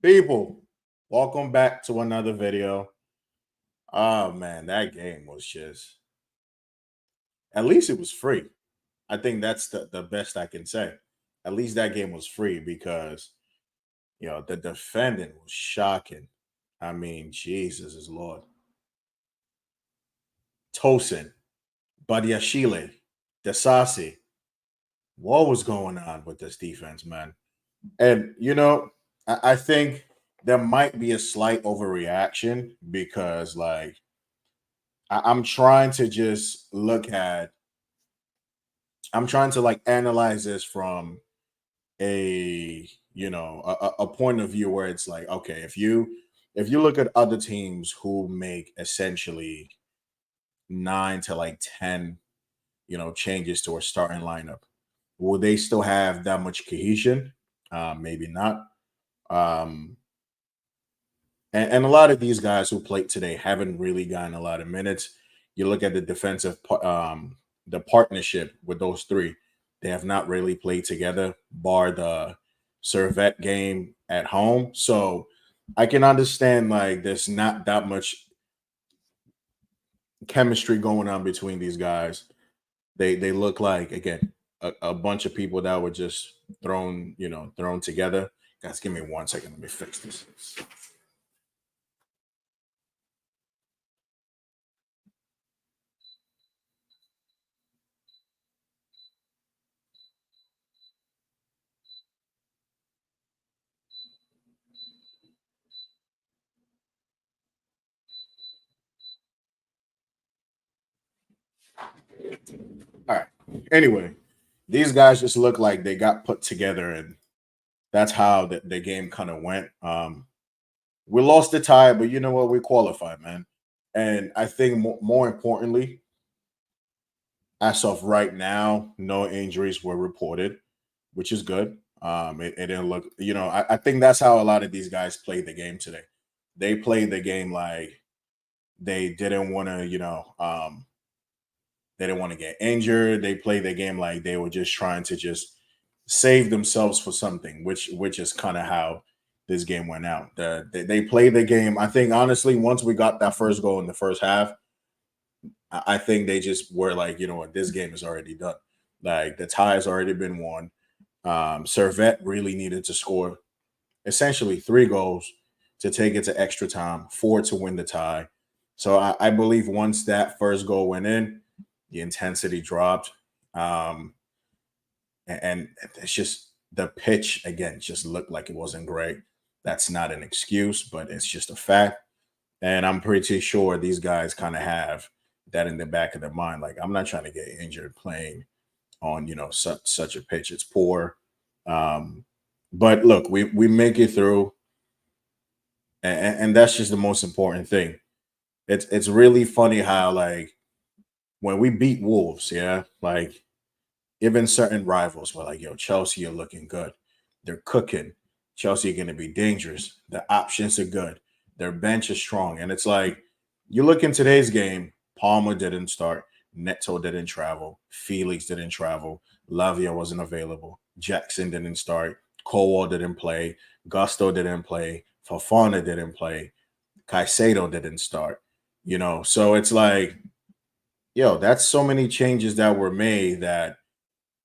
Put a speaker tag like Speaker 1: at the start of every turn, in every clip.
Speaker 1: People, welcome back to another video. Oh man, that game was just at least it was free. I think that's the best I can say. At least that game was free because the defending was shocking. I mean, Jesus is Lord. Tosin, Badiashile, Desasi. What was going on with this defense, man? And I think there might be a slight overreaction because I'm trying to just look at I'm trying to like analyze this from a point of view where it's like, okay, if you look at other teams who make essentially 9 to 10 changes to a starting lineup, will they still have that much cohesion? Maybe not. um and a lot of these guys who played today haven't really gotten a lot of minutes. You look at the the partnership with those three, they have not really played together, bar the Servette game at home. So I can understand like there's not that much chemistry going on between these guys. They look like again a bunch of people that were just thrown together. Guys, give me 1 second. Let me fix this. All right. Anyway, these guys just look like they got put together, and that's how the game kind of went. We lost the tie, but you know what? We qualified, man. And I think more importantly, as of right now, no injuries were reported, which is good. It didn't look, I think that's how a lot of these guys played the game today. They played the game like they didn't want to, they didn't want to get injured. They played the game like they were just trying to just save themselves for something, which is kind of how this game went out. They played the game. I think honestly, once we got that first goal in the first half, I think they just were like, you know what, this game is already done. Like the tie has already been won. Servette really needed to score essentially 3 goals to take it to extra time, 4 to win the tie. So I believe once that first goal went in, the intensity dropped. Um, and it's just the pitch again just looked like it wasn't great. That's not an excuse, but it's just a fact. And I'm pretty sure these guys kind of have that in the back of their mind. Like, I'm not trying to get injured playing on such a pitch. It's poor. Um, but look, we make it through, and that's just the most important thing. It's really funny how like when we beat Wolves, yeah, like even certain rivals were like, yo, Chelsea are looking good. They're cooking. Chelsea are going to be dangerous. The options are good. Their bench is strong. And it's like, you look in today's game, Palmer didn't start. Neto didn't travel. Felix didn't travel. Lavia wasn't available. Jackson didn't start. Colwell didn't play. Gusto didn't play. Fafana didn't play. Caicedo didn't start. So it's like, yo, that's so many changes that were made that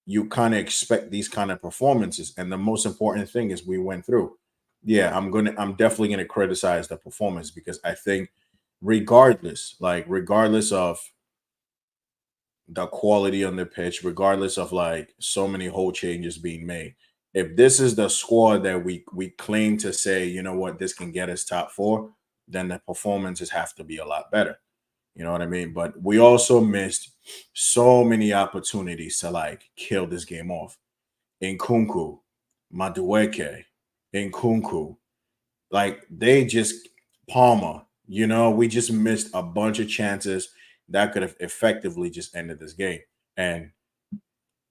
Speaker 1: you kind of expect these kind of performances. And the most important thing is we went through. Yeah, I'm definitely gonna criticize the performance because I think regardless of the quality on the pitch, regardless of like so many whole changes being made, if this is the squad that we claim to say, you know what, this can get us top four, then the performances have to be a lot better. You know what I mean? But we also missed so many opportunities to like kill this game off. Nkunku, Madueke, Nkunku, like they just Palmer. We just missed a bunch of chances that could have effectively just ended this game, and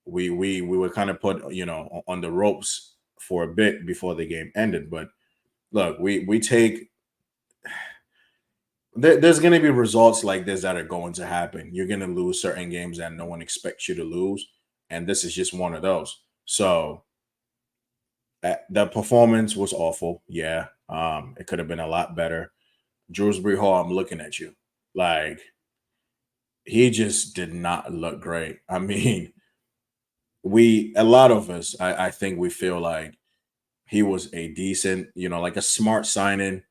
Speaker 1: we were kind of put on the ropes for a bit before the game ended. But look, we take there's going to be results like this that are going to happen. You're going to lose certain games that no one expects you to lose, and this is just one of those. So The performance was awful. Yeah. It could have been a lot better. Drewsbury Hall, I'm looking at you. Like, he just did not look great. I mean, a lot of us, I think we feel like he was a decent, like a smart signing,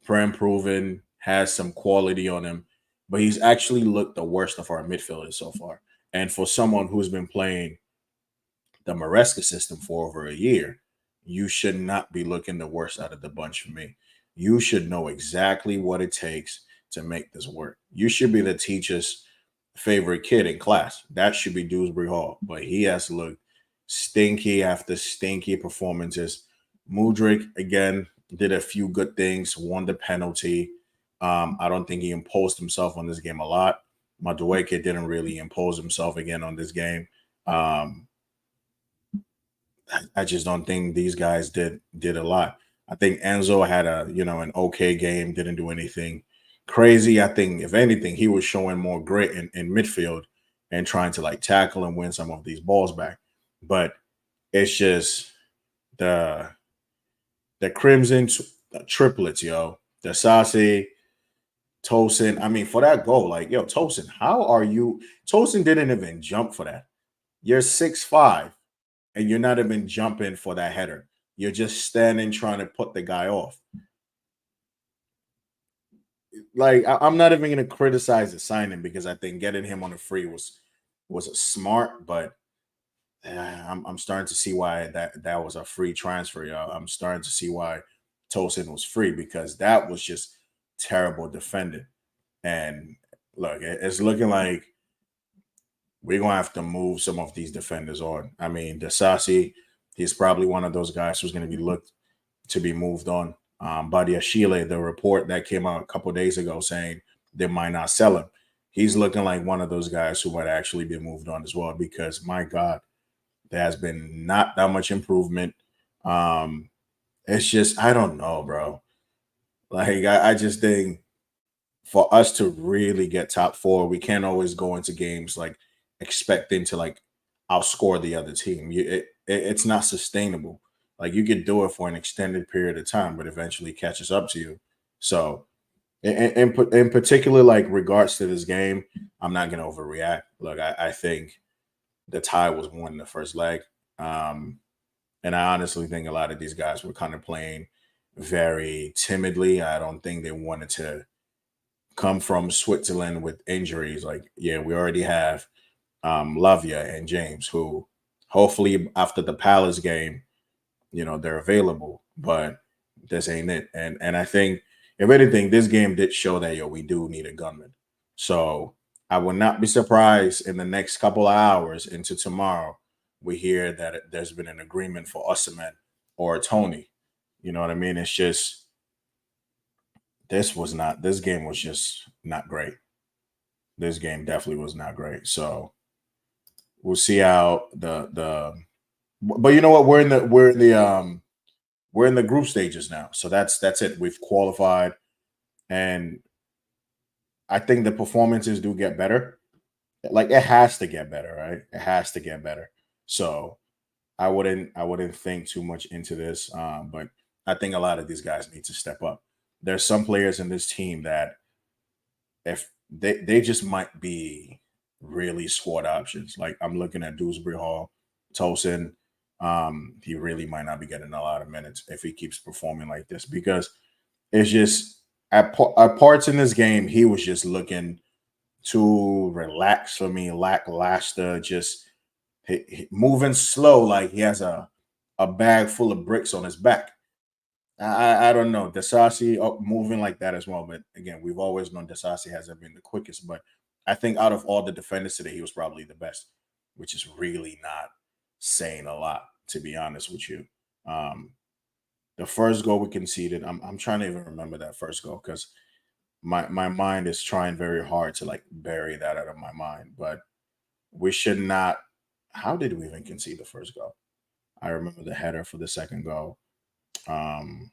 Speaker 1: prem proven, has some quality on him, but he's actually looked the worst of our midfielders so far. And for someone who's been playing the Maresca system for over a year, you should not be looking the worst out of the bunch for me. You should know exactly what it takes to make this work. You should be the teacher's favorite kid in class. That should be Dewsbury Hall. But he has looked stinky after stinky performances. Mudrick, again, did a few good things, won the penalty. I don't think he imposed himself on this game a lot. Madueke didn't really impose himself again on this game. Um, I just don't think these guys did a lot. I think Enzo had an okay game, didn't do anything crazy. I think if anything, he was showing more grit in midfield and trying to like tackle and win some of these balls back. But it's just the the Crimson triplets, yo. The Sase, Tosin. I mean, for that goal, like, yo, Tosin, how are you? Tosin didn't even jump for that. You're 6'5" and you're not even jumping for that header. You're just standing trying to put the guy off. Like, I'm not even going to criticize the signing because I think getting him on a free was a smart, but I'm starting to see why that was a free transfer, y'all. I'm starting to see why Tosin was free because that was just terrible defending. And look, it's looking like we're gonna have to move some of these defenders on. I mean, Desasi, he's probably one of those guys who's going to be looked to be moved on. Badia Shile, the report that came out a couple of days ago saying they might not sell him. He's looking like one of those guys who might actually be moved on as well because my God, there has been not that much improvement. Um, it's just I don't know, bro. Like I just think for us to really get top four, we can't always go into games like expecting to like outscore the other team. It's not sustainable. Like you could do it for an extended period of time, but eventually catches up to you. So, in particular, like regards to this game, I'm not gonna overreact. Look, I think the tie was won in the first leg, um, and I honestly think a lot of these guys were kind of playing very timidly. I don't think they wanted to come from Switzerland with injuries. Like, yeah, we already have Lavia and James, who hopefully after the Palace game, they're available. But this ain't it. And I think if anything, this game did show that we do need a gunman. So I would not be surprised in the next couple of hours into tomorrow we hear that there's been an agreement for Osman or Tony. You know what I mean? It's just this game was just not great. This game definitely was not great. So we'll see how but you know what? We're in the group stages now. So that's it. We've qualified and I think the performances do get better. Like it has to get better, right? It has to get better. So I wouldn't think too much into this. But I think a lot of these guys need to step up. There's some players in this team that if they just might be really squad options. Like I'm looking at Dewsbury Hall, Tosin. He really might not be getting a lot of minutes if he keeps performing like this because it's just at parts in this game he was just looking too relaxed for me, lackluster, just moving slow like he has a bag full of bricks on his back. I don't know. Dasasi moving like that as well. But again, we've always known Dasasi hasn't been the quickest. But I think out of all the defenders today, he was probably the best, which is really not saying a lot, to be honest with you. Um, the first goal we conceded, I'm trying to even remember that first goal because my mind is trying very hard to like bury that out of my mind. But we should not. How did we even concede the first goal? I remember the header for the second goal. Um,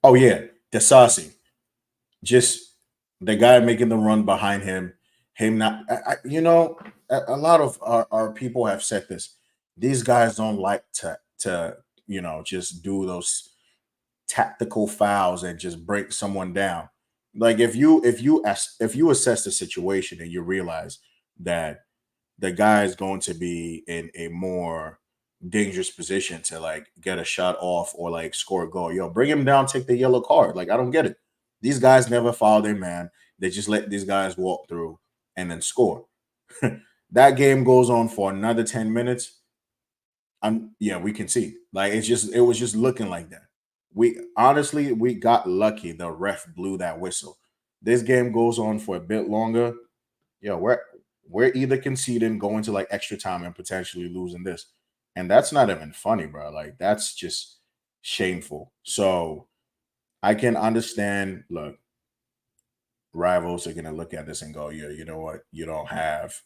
Speaker 1: oh yeah, Dasasi. Just the guy making the run behind him, him not. A lot of our people have said this. These guys don't like to just do those tactical fouls and just break someone down. Like if you assess the situation and you realize that the guy is going to be in a more dangerous position to like get a shot off or like score a goal, yo, bring him down, take the yellow card. Like I don't get it. These guys never foul their man. They just let these guys walk through and then score. That game goes on for another 10 minutes. Yeah, we can see. Like it was just looking like that. We got lucky. The ref blew that whistle. This game goes on for a bit longer. Yo, we're either conceding, going to like extra time, and potentially losing this. And that's not even funny, bro. Like that's just shameful. So I can understand. Look, rivals are gonna look at this and go, "Yeah, you know what? You don't have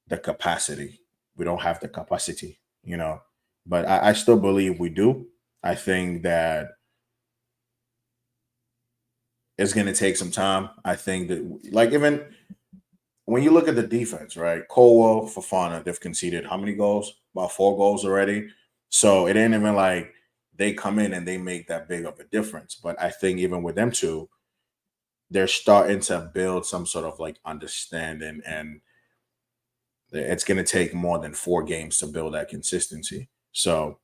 Speaker 1: the capacity. We don't have the capacity." But I still believe we do. I think that it's gonna take some time. I think that like even when you look at the defense, right? Colwell, Fafana, they've conceded how many goals? About 4 goals already. So it ain't even like they come in and they make that big of a difference. But I think even with them two, they're starting to build some sort of like understanding, and it's going to take more than 4 games to build that consistency. So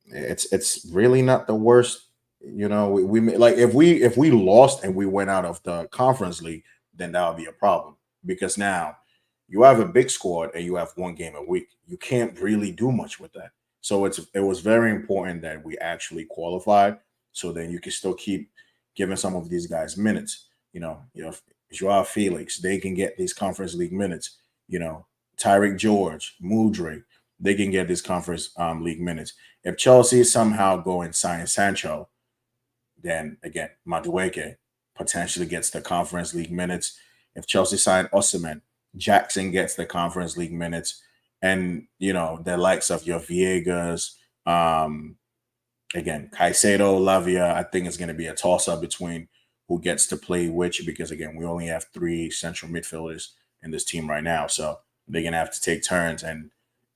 Speaker 1: it's really not the worst. Like if we lost and we went out of the conference league, then that would be a problem because now you have a big squad and you have 1 game a week. You can't really do much with that. So it was very important that we actually qualified, so then you can still keep giving some of these guys minutes. Joao Felix, they can get these conference league minutes. Tyreek George, Mudrik, they can get these conference league minutes. If Chelsea somehow go and sign Sancho, then again, Madueke potentially gets the conference league minutes. If Chelsea sign Osman, Jackson gets the conference league minutes. And, the likes of your Viegas, again, Caicedo, Lavia, I think it's going to be a toss up between who gets to play which, because again, we only have 3 central midfielders in this team right now. So they're going to have to take turns and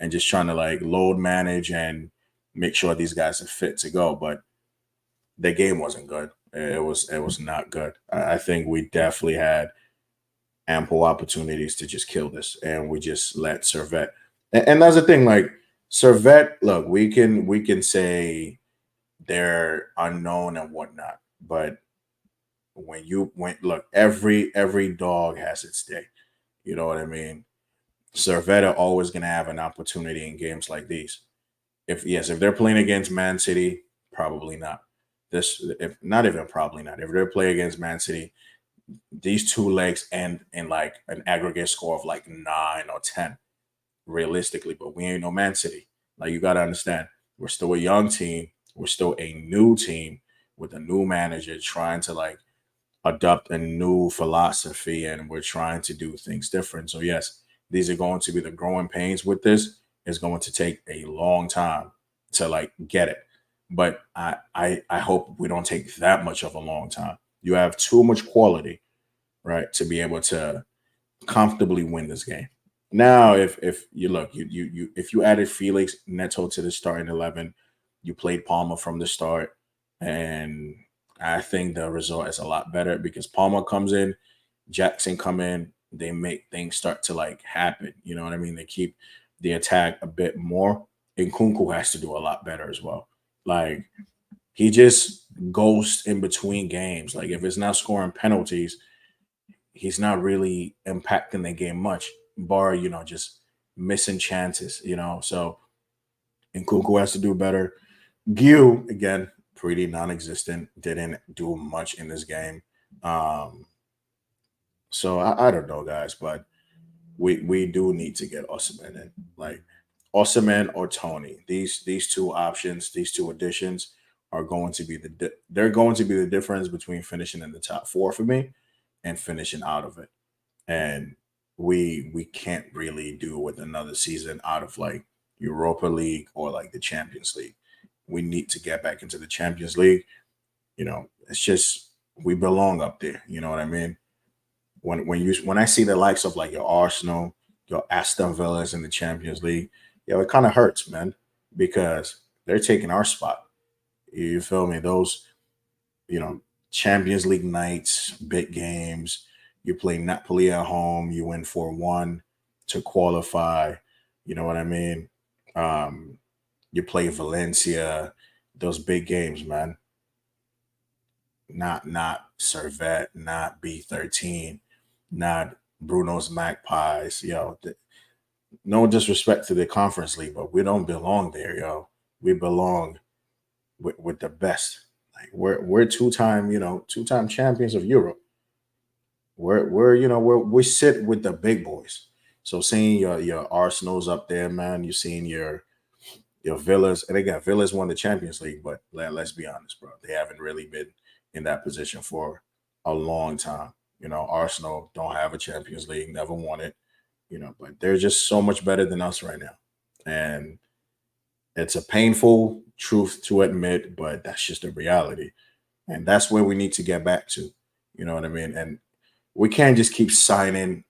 Speaker 1: just trying to like load manage and make sure these guys are fit to go. But the game wasn't good. It was not good. I think we definitely had ample opportunities to just kill this, and we just let Servette. And that's the thing, like Servette. Look, we can say they're unknown and whatnot, but when look, every dog has its day. You know what I mean? Servette are always going to have an opportunity in games like these. If they're playing against Man City, probably not. This, if not even probably not. If they're playing against Man City, these 2 legs end in like an aggregate score of like 9 or 10, realistically. But we ain't no Man City. Like you got to understand, we're still a young team. We're still a new team with a new manager trying to like adopt a new philosophy, and we're trying to do things different. So yes, these are going to be the growing pains with this. It's going to take a long time to like get it. But I hope we don't take that much of a long time. You have too much quality, right, to be able to comfortably win this game. Now, if you look, if you added Felix Neto to the starting 11, you played Palmer from the start, and I think the result is a lot better because Palmer comes in, Jackson come in, they make things start to like happen. You know what I mean? They keep the attack a bit more. And Kunku has to do a lot better as well. Like he just goes in between games. Like if it's not scoring penalties, he's not really impacting the game much, bar, just missing chances. So Nkunku has to do better. Gil, again, pretty non-existent, didn't do much in this game. Um, so I don't know, guys, but we do need to get Osimhen in. Like Osimhen or Tony. These 2 options, these 2 additions are going to be they're going to be the difference between finishing in the top 4 for me and finishing out of it. And we can't really do with another season out of like Europa League or like the Champions League. We need to get back into the Champions League. It's just we belong up there. You know what I mean? When I see the likes of like your Arsenal, your Aston Villas in the Champions League, it kind of hurts, man, because they're taking our spot. You feel me? Those, you know, Champions League nights, big games. You play Napoli at home, you win 4-1 to qualify. You know what I mean? Um, you play Valencia, those big games, man. Not Servette, not B13, not Bruno's Magpies. No disrespect to the Conference League, but we don't belong there, yo. We belong with the best. Like we're two-time, two-time champions of Europe. We sit with the big boys. So seeing your Arsenal's up there, man. You seeing your Villas, and again, Villas won the Champions League, but let's be honest, bro. They haven't really been in that position for a long time. Arsenal don't have a Champions League, never won it. But they're just so much better than us right now, and it's a painful truth to admit, but that's just the reality, and that's where we need to get back to. You know what I mean? And we can't just keep signing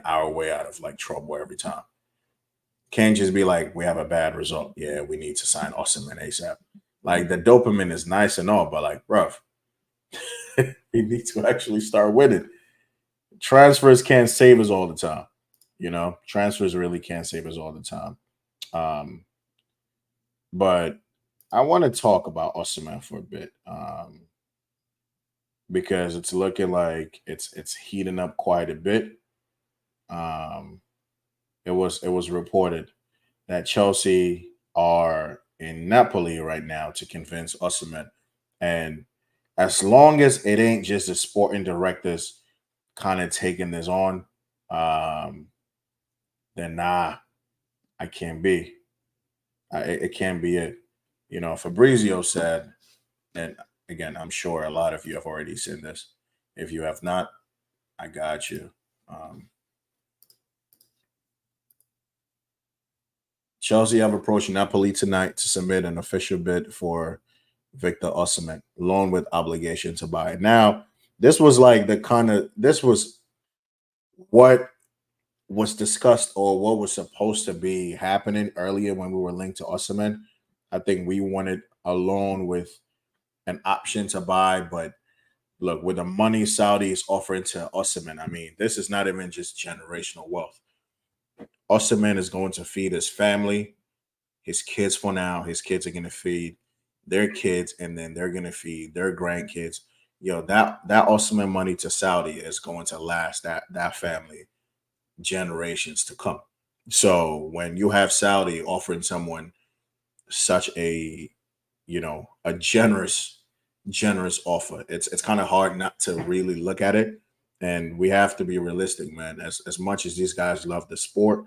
Speaker 1: our way out of like trouble every time. Can't just be like, we have a bad result. Yeah, we need to sign Osman ASAP. Like the dopamine is nice and all, but like, bruv, we need to actually start winning. Transfers can't save us all the time. Transfers really can't save us all the time. Um, but I want to talk about Osman for a bit, because it's looking like it's heating up quite a bit. Um, it was reported that Chelsea are in Napoli right now to convince Osimhen. And as long as it ain't just the sporting directors kind of taking this on, um, then nah, I can't be. It can't be it. Fabrizio said, and again, I'm sure a lot of you have already seen this. If you have not, I got you. Um, Chelsea have approached Napoli tonight to submit an official bid for Victor Oshimen, loan with obligation to buy. Now, this was what was discussed or what was supposed to be happening earlier when we were linked to Oshimen. I think we wanted a loan with an option to buy, but look, with the money Saudi is offering to Oshimen, I mean, this is not even just generational wealth. Oshimen is going to feed his family, his kids for now. His kids are going to feed their kids, and then they're going to feed their grandkids. That Osman money to Saudi is going to last that family generations to come. So when you have Saudi offering someone such a generous offer, it's kind of hard not to really look at it. And we have to be realistic, man. As much as these guys love the sport,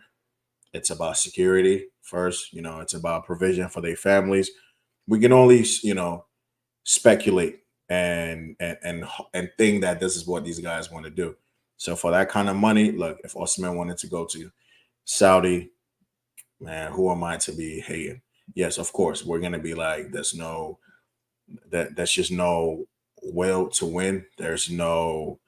Speaker 1: it's about security first. It's about provision for their families. We can only, speculate and think that this is what these guys want to do. So for that kind of money, look, if Osman wanted to go to Saudi, man, who am I to be hating? Yes, of course, we're gonna be like, that's just no will to win. There's no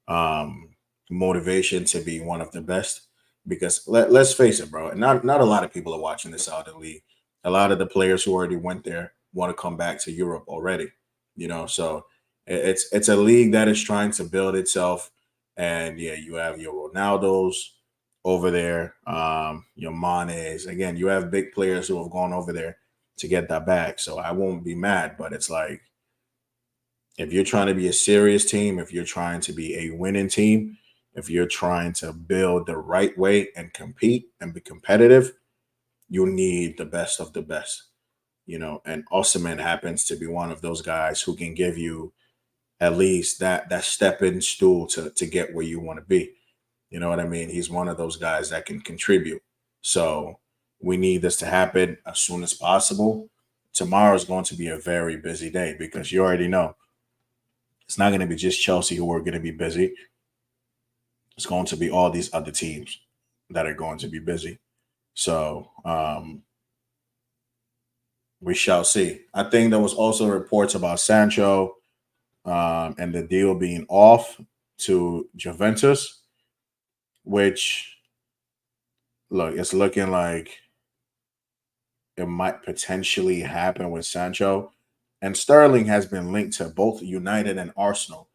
Speaker 1: um, motivation to be one of the best, because let's face it, bro. Not a lot of people are watching the Saudi league. A lot of the players who already went there want to come back to Europe already. So it's a league that is trying to build itself, and yeah, you have your Ronaldos over there, your Manes. Again, you have big players who have gone over there to get that back. So I won't be mad, but it's like, if you're trying to be a serious team, if you're trying to be a winning team, if you're trying to build the right way and compete and be competitive, you need the best of the best. And Osimhen happens to be one of those guys who can give you at least that stepping stool to get where you want to be. You know what I mean? He's one of those guys that can contribute. So we need this to happen as soon as possible. Tomorrow is going to be a very busy day, because you already know it's not going to be just Chelsea who are going to be busy. It's going to be all these other teams that are going to be busy. So we shall see. I think there was also reports about Sancho, and the deal being off to Juventus, which, look, it's looking like it might potentially happen with Sancho. And Sterling has been linked to both United and Arsenal.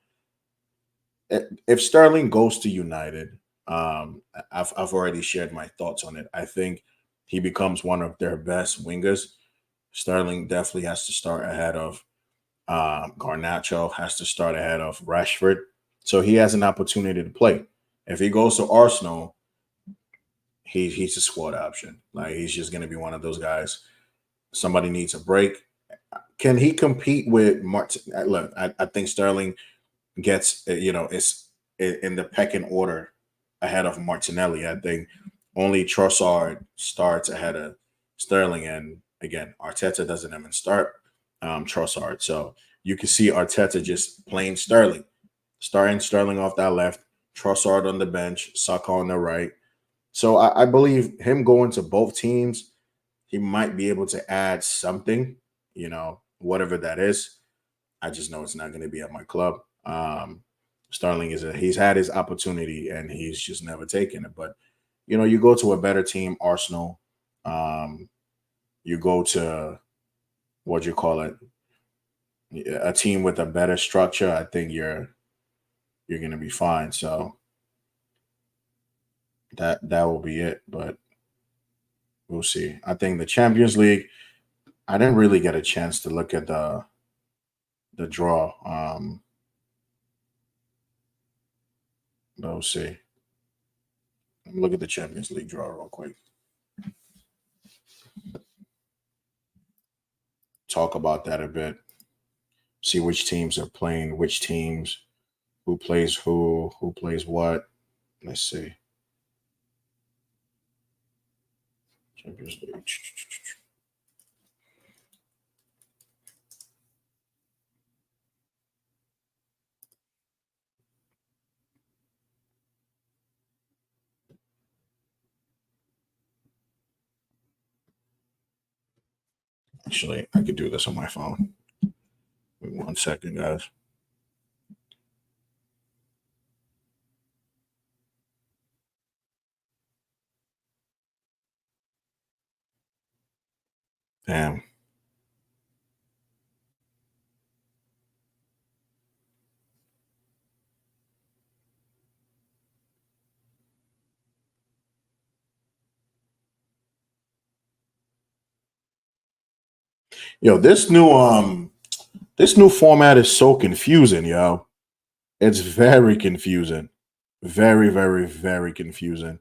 Speaker 1: If Sterling goes to United, I've already shared my thoughts on it. I think he becomes one of their best wingers. Sterling definitely has to start ahead of Garnacho, has to start ahead of Rashford. So he has an opportunity to play. If he goes to Arsenal, he's a squad option. Like he's just going to be one of those guys. Somebody needs a break. Can he compete with Martin? Look, I think Sterling gets it's in the pecking order ahead of Martinelli. I think only Trossard starts ahead of Sterling, and again, Arteta doesn't even start Trossard. So you can see Arteta just playing Sterling, starting Sterling off that left, Trossard on the bench, Saka on the right. So I believe him going to both teams, he might be able to add something, whatever that is. I just know it's not going to be at my club. Sterling he's had his opportunity and he's just never taken it. But you go to a better team, Arsenal. You go to what you call it, a team with a better structure. I think you're going to be fine. So that will be it. But we'll see. I think the Champions League. I didn't really get a chance to look at the draw. But we'll see. Look at the Champions League draw real quick. Talk about that a bit. See which teams are playing which teams, who plays who plays what. Let's see. Champions League. Actually, I could do this on my phone. Wait 1 second, guys. Damn. Yo, this new format is so confusing, yo. It's very confusing. Very, very, very confusing.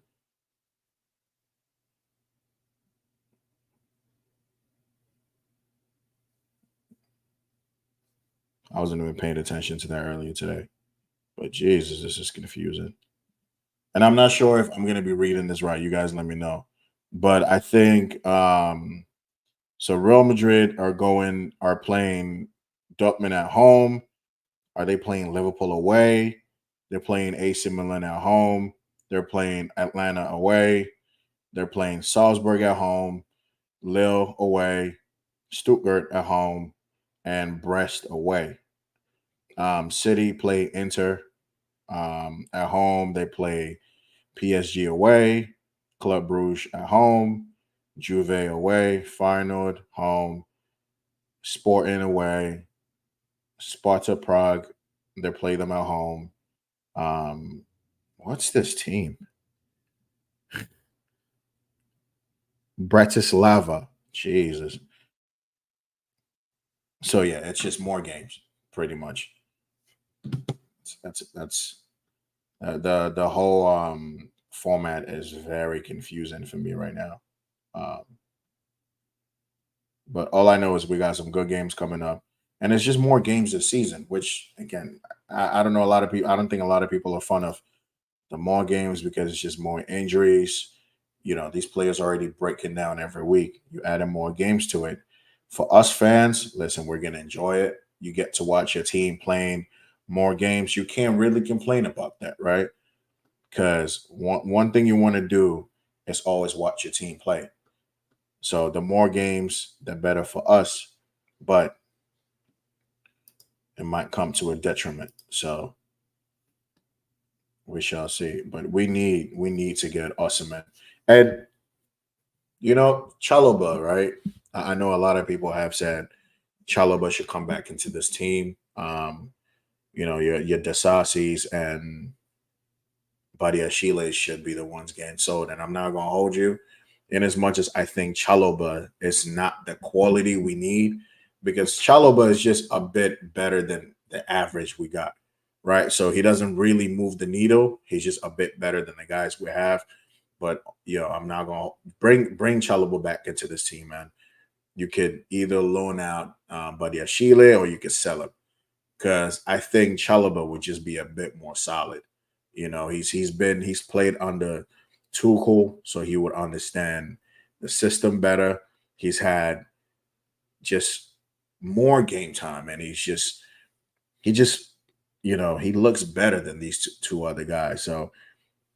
Speaker 1: I wasn't even paying attention to that earlier today. But Jesus, this is confusing. And I'm not sure if I'm gonna be reading this right. You guys let me know. But I think so Real Madrid are playing Dortmund at home. Are they playing Liverpool away? They're playing AC Milan at home. They're playing Atlanta away. They're playing Salzburg at home, Lille away, Stuttgart at home, and Brest away. City play Inter at home. They play PSG away, Club Brugge at home, Juve away, Feyenoord home, Sporting away, Sparta Prague. They play them at home. Um, what's this team? Bratislava. Jesus. So yeah, it's just more games, pretty much. That's the whole format is very confusing for me right now. Um, but all I know is we got some good games coming up, and it's just more games this season. Which again, I don't know a lot of people. I don't think a lot of people are fun of the more games because it's just more injuries. These players are already breaking down every week. You adding more games to it. For us fans, listen, we're gonna enjoy it. You get to watch your team playing more games. You can't really complain about that, right? Because one thing you want to do is always watch your team play. So the more games, the better for us. But it might come to a detriment. So we shall see. But we need to get Osman. And Chalobah, right? I know a lot of people have said Chalobah should come back into this team. Your Desasis and Badia Chile should be the ones getting sold. And I'm not gonna hold you, in as much as I think Chaloba is not the quality we need, because Chaloba is just a bit better than the average we got. Right. So he doesn't really move the needle. He's just a bit better than the guys we have. But I'm not gonna bring Chaloba back into this team, man. You could either loan out Badia Chile or you could sell him, because I think Chalobah would just be a bit more solid. He's played under Tuchel, so he would understand the system better. He's had just more game time, and he looks better than these two other guys. So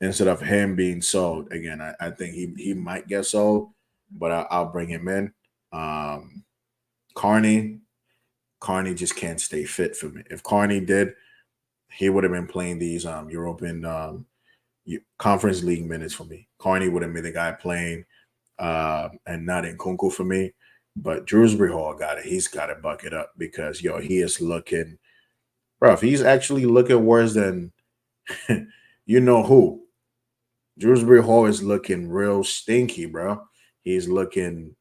Speaker 1: instead of him being sold again, I think he might get sold, but I'll bring him in. Um, Carney, Carney just can't stay fit for me. If Carney did, he would have been playing these European Conference League minutes for me. Carney would have been the guy playing, and not in Kunku for me. But Drewsbury Hall got it. He's got to buck it up, because he is looking, bro. If he's actually looking worse than you know who, Drewsbury Hall is looking real stinky, bro. He's looking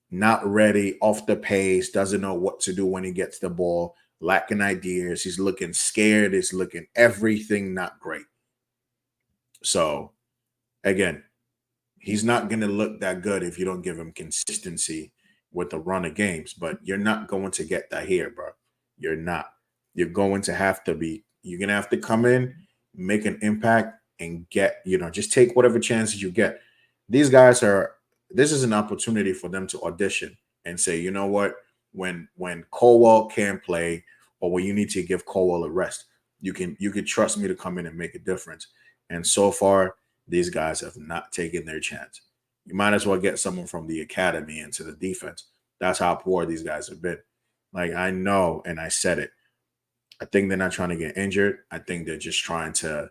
Speaker 1: not ready, off the pace, doesn't know what to do when he gets the ball, lacking ideas. He's looking scared. He's looking everything not great. So again, he's not going to look that good if you don't give him consistency with the run of games. But you're not going to get that here, bro. You're not. You're going to have to come in, make an impact, and just take whatever chances you get. This is an opportunity for them to audition and say, you know what, when Colwell can't play, or when you need to give Colwell a rest, you can trust me to come in and make a difference. And so far, these guys have not taken their chance. You might as well get someone from the academy into the defense. That's how poor these guys have been. Like, I know, and I said it. I think they're not trying to get injured. I think they're just trying to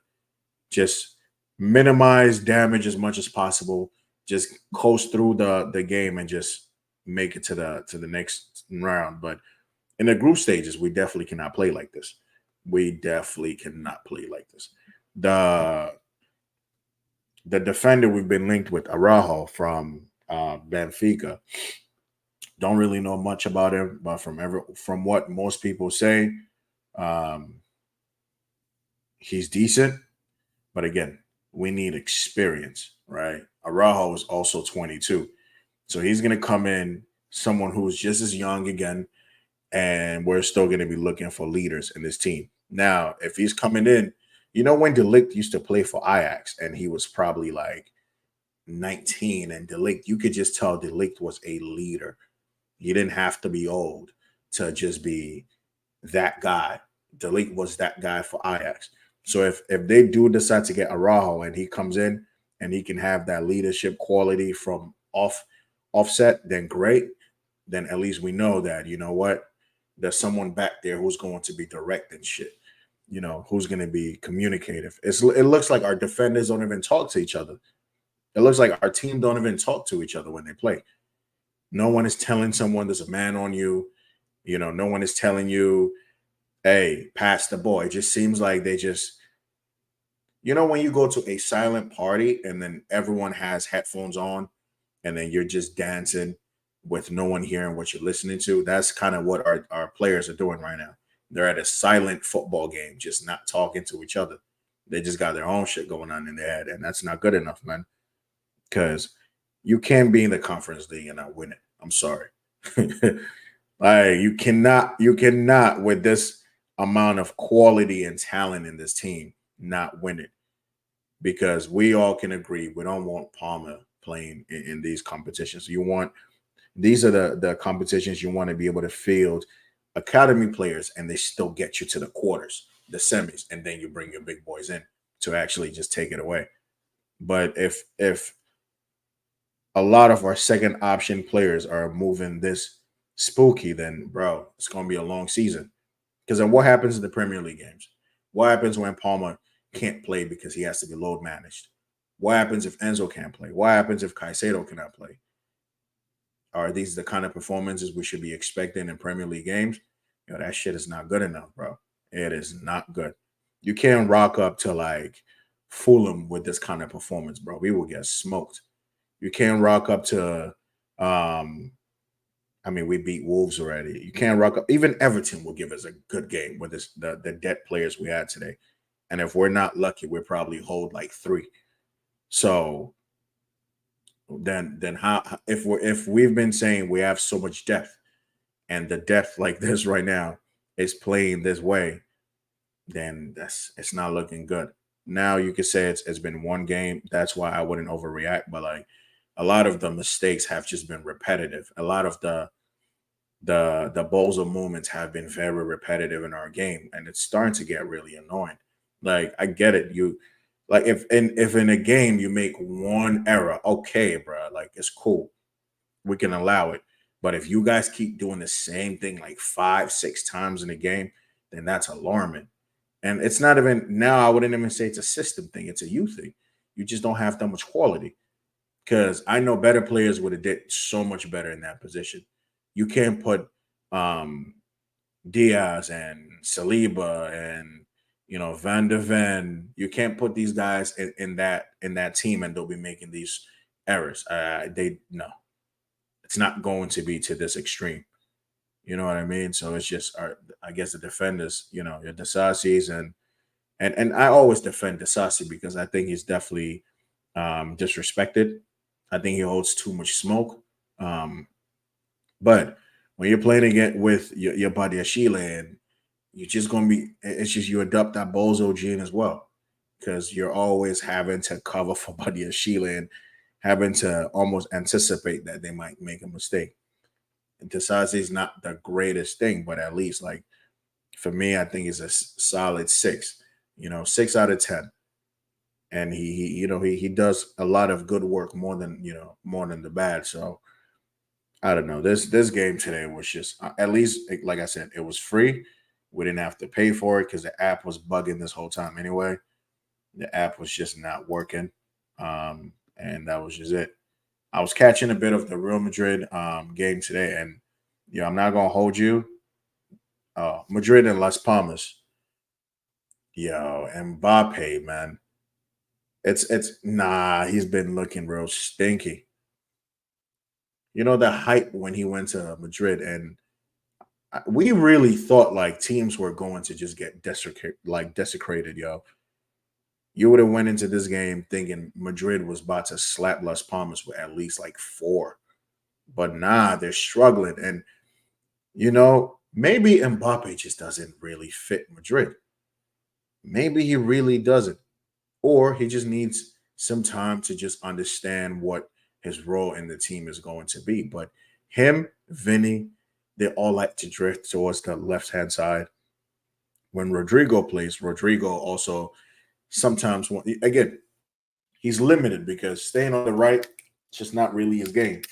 Speaker 1: just minimize damage as much as possible. Just coast through the game and just make it to the next round. But in the group stages, we definitely cannot play like this. We definitely cannot play like this. The the defender we've been linked with, Araujo from Benfica. Don't really know much about him, but from what most people say, um, he's decent. But again, we need experience, right? Araujo is also 22, so he's going to come in, someone who's just as young again, and we're still going to be looking for leaders in this team. Now, if he's coming in, when Delict used to play for Ajax, and he was probably like 19, and Delict, you could just tell Delict was a leader. He didn't have to be old to just be that guy. Delict was that guy for Ajax. So if they do decide to get Araujo and he comes in and he can have that leadership quality from offset, then great. Then at least we know that, you know what, there's someone back there who's going to be direct and shit. Who's going to be communicative. It looks like our defenders don't even talk to each other. It looks like our team don't even talk to each other when they play. No one is telling someone there's a man on you. No one is telling you, hey, pass the ball. It just seems like they just, when you go to a silent party and then everyone has headphones on and then you're just dancing with no one hearing what you're listening to. That's kind of what our players are doing right now. They're at a silent football game, just not talking to each other. They just got their own shit going on in their head, and that's not good enough, man. Because you can't be in the Conference League and not win it. I'm sorry. Like, you cannot with this amount of quality and talent in this team not win it, because we all can agree we don't want Palmer playing in these competitions. These are the competitions you want to be able to field academy players, and they still get you to the quarters, the semis, and then you bring your big boys in to actually just take it away. But if a lot of our second option players are moving this spooky, then bro, it's gonna be a long season. Because then what happens in the Premier League games? What happens when Palmer can't play because he has to be load managed? What happens if Enzo can't play? What happens if Caicedo cannot play? Are these the kind of performances we should be expecting in Premier League games? That shit is not good enough, bro. It is not good. You can't rock up to like Fulham with this kind of performance, bro. We will get smoked. You can't rock up to I mean, we beat Wolves already. You can't rock up. Even Everton will give us a good game with the debt players we had today. And if we're not lucky, we'll probably hold like 3. So then how if we've been saying we have so much depth and the depth like this right now is playing this way, then it's not looking good. Now you could say it's been one game. That's why I wouldn't overreact. But like a lot of the mistakes have just been repetitive. A lot of the balls of moments have been very repetitive in our game, and it's starting to get really annoying. Like I get it, you like if in a game you make one error, okay, bro, like it's cool, we can allow it. But if you guys keep doing the same thing like 5, 6 times in a game, then that's alarming. And it's not even now. I wouldn't even say it's a system thing; it's a you thing. You just don't have that much quality. Because I know better players would have did so much better in that position. You can't put um, Diaz and Saliba and Van de Ven. You can't put these guys in that team and they'll be making these errors. They no, it's not going to be to this extreme. You know what I mean? So it's just I guess the defenders, your Desasis and I always defend Desasi because I think he's definitely disrespected. I think he holds too much smoke. Um, but when you're playing again with your buddy Sheila, and you're just gonna be, it's just you adopt that bozo gene as well, because you're always having to cover for buddy Sheila and having to almost anticipate that they might make a mistake. And Tasasi is not the greatest thing, but at least like for me, I think it's a solid 6. 6 out of 10, and he does a lot of good work more than the bad. So I don't know. This game today was just at least like I said, it was free. We didn't have to pay for it because the app was bugging this whole time anyway. The app was just not working, and that was just it. I was catching a bit of the Real Madrid game today, and I'm not gonna hold you. Madrid and Las Palmas, yo, Mbappe, man, it's nah. He's been looking real stinky. The hype when he went to Madrid, and we really thought like teams were going to just get desecrated, yo. You would have went into this game thinking Madrid was about to slap Las Palmas with at least like 4, but nah, they're struggling, and maybe Mbappe just doesn't really fit Madrid. Maybe he really doesn't, or he just needs some time to just understand what his role in the team is going to be. But him, Vinny, they all like to drift towards the left hand side. When Rodrigo plays, Rodrigo also sometimes again he's limited because staying on the right, it's just not really his game.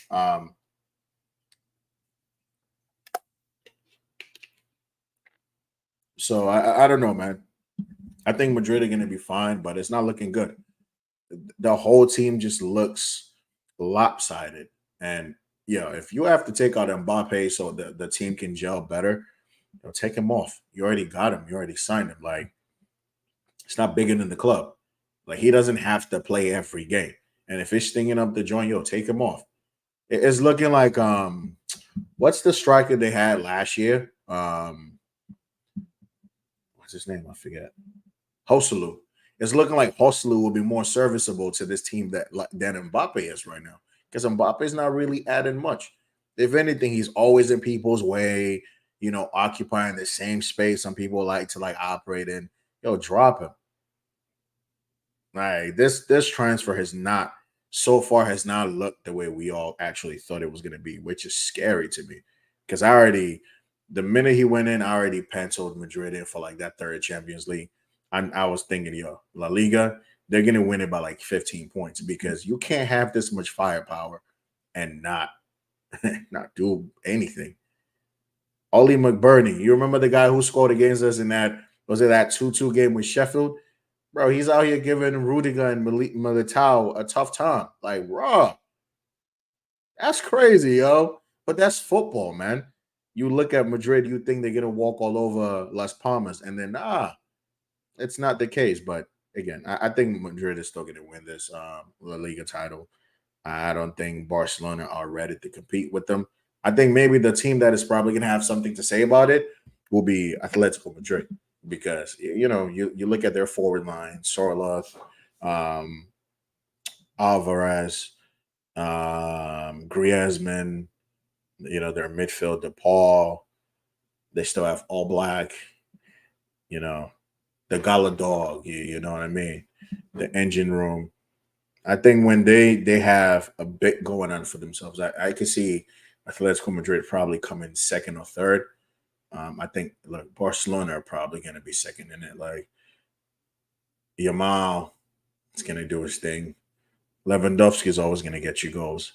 Speaker 1: So I don't know, man. I think Madrid are going to be fine, but it's not looking good. The whole team just looks lopsided. And if you have to take out Mbappe so the team can gel better, take him off. You already got him. You already signed him. Like it's not bigger than the club. Like he doesn't have to play every game. And if it's stinging up the joint, take him off. It's looking like what's the striker they had last year? What's his name? I forget. Hoselu. It's looking like Hoselu will be more serviceable to this team than Mbappe is right now. Because Mbappe is not really adding much. If anything, he's always in people's way, occupying the same space some people like to operate in. Drop him. Like this transfer has not looked the way we all actually thought it was going to be, which is scary to me. Because the minute he went in, I already penciled Madrid in for like that third Champions League. I was thinking, La Liga, they're going to win it by like 15 points because you can't have this much firepower and not do anything. Ollie McBurney, you remember the guy who scored against us in that 2-2 game with Sheffield? Bro, he's out here giving Rudiger and Militao a tough time. Like, raw. That's crazy, yo. But that's football, man. You look at Madrid, you think they're gonna walk all over Las Palmas, and then it's not the case. But again, I think Madrid is still gonna win this La Liga title. I don't think Barcelona are ready to compete with them. I think maybe the team that is probably gonna have something to say about it will be Atletico Madrid because you look at their forward line, Sorloth, um, Alvarez, Griezmann, their midfield, DePaul. They still have All Black, you know, the Gala Dog, you know what I mean? The engine room. I think when they have a bit going on for themselves, I could see Atletico Madrid probably coming second or third. I think look, Barcelona are probably going to be second in it. Like Yamal is going to do his thing. Lewandowski is always going to get you goals.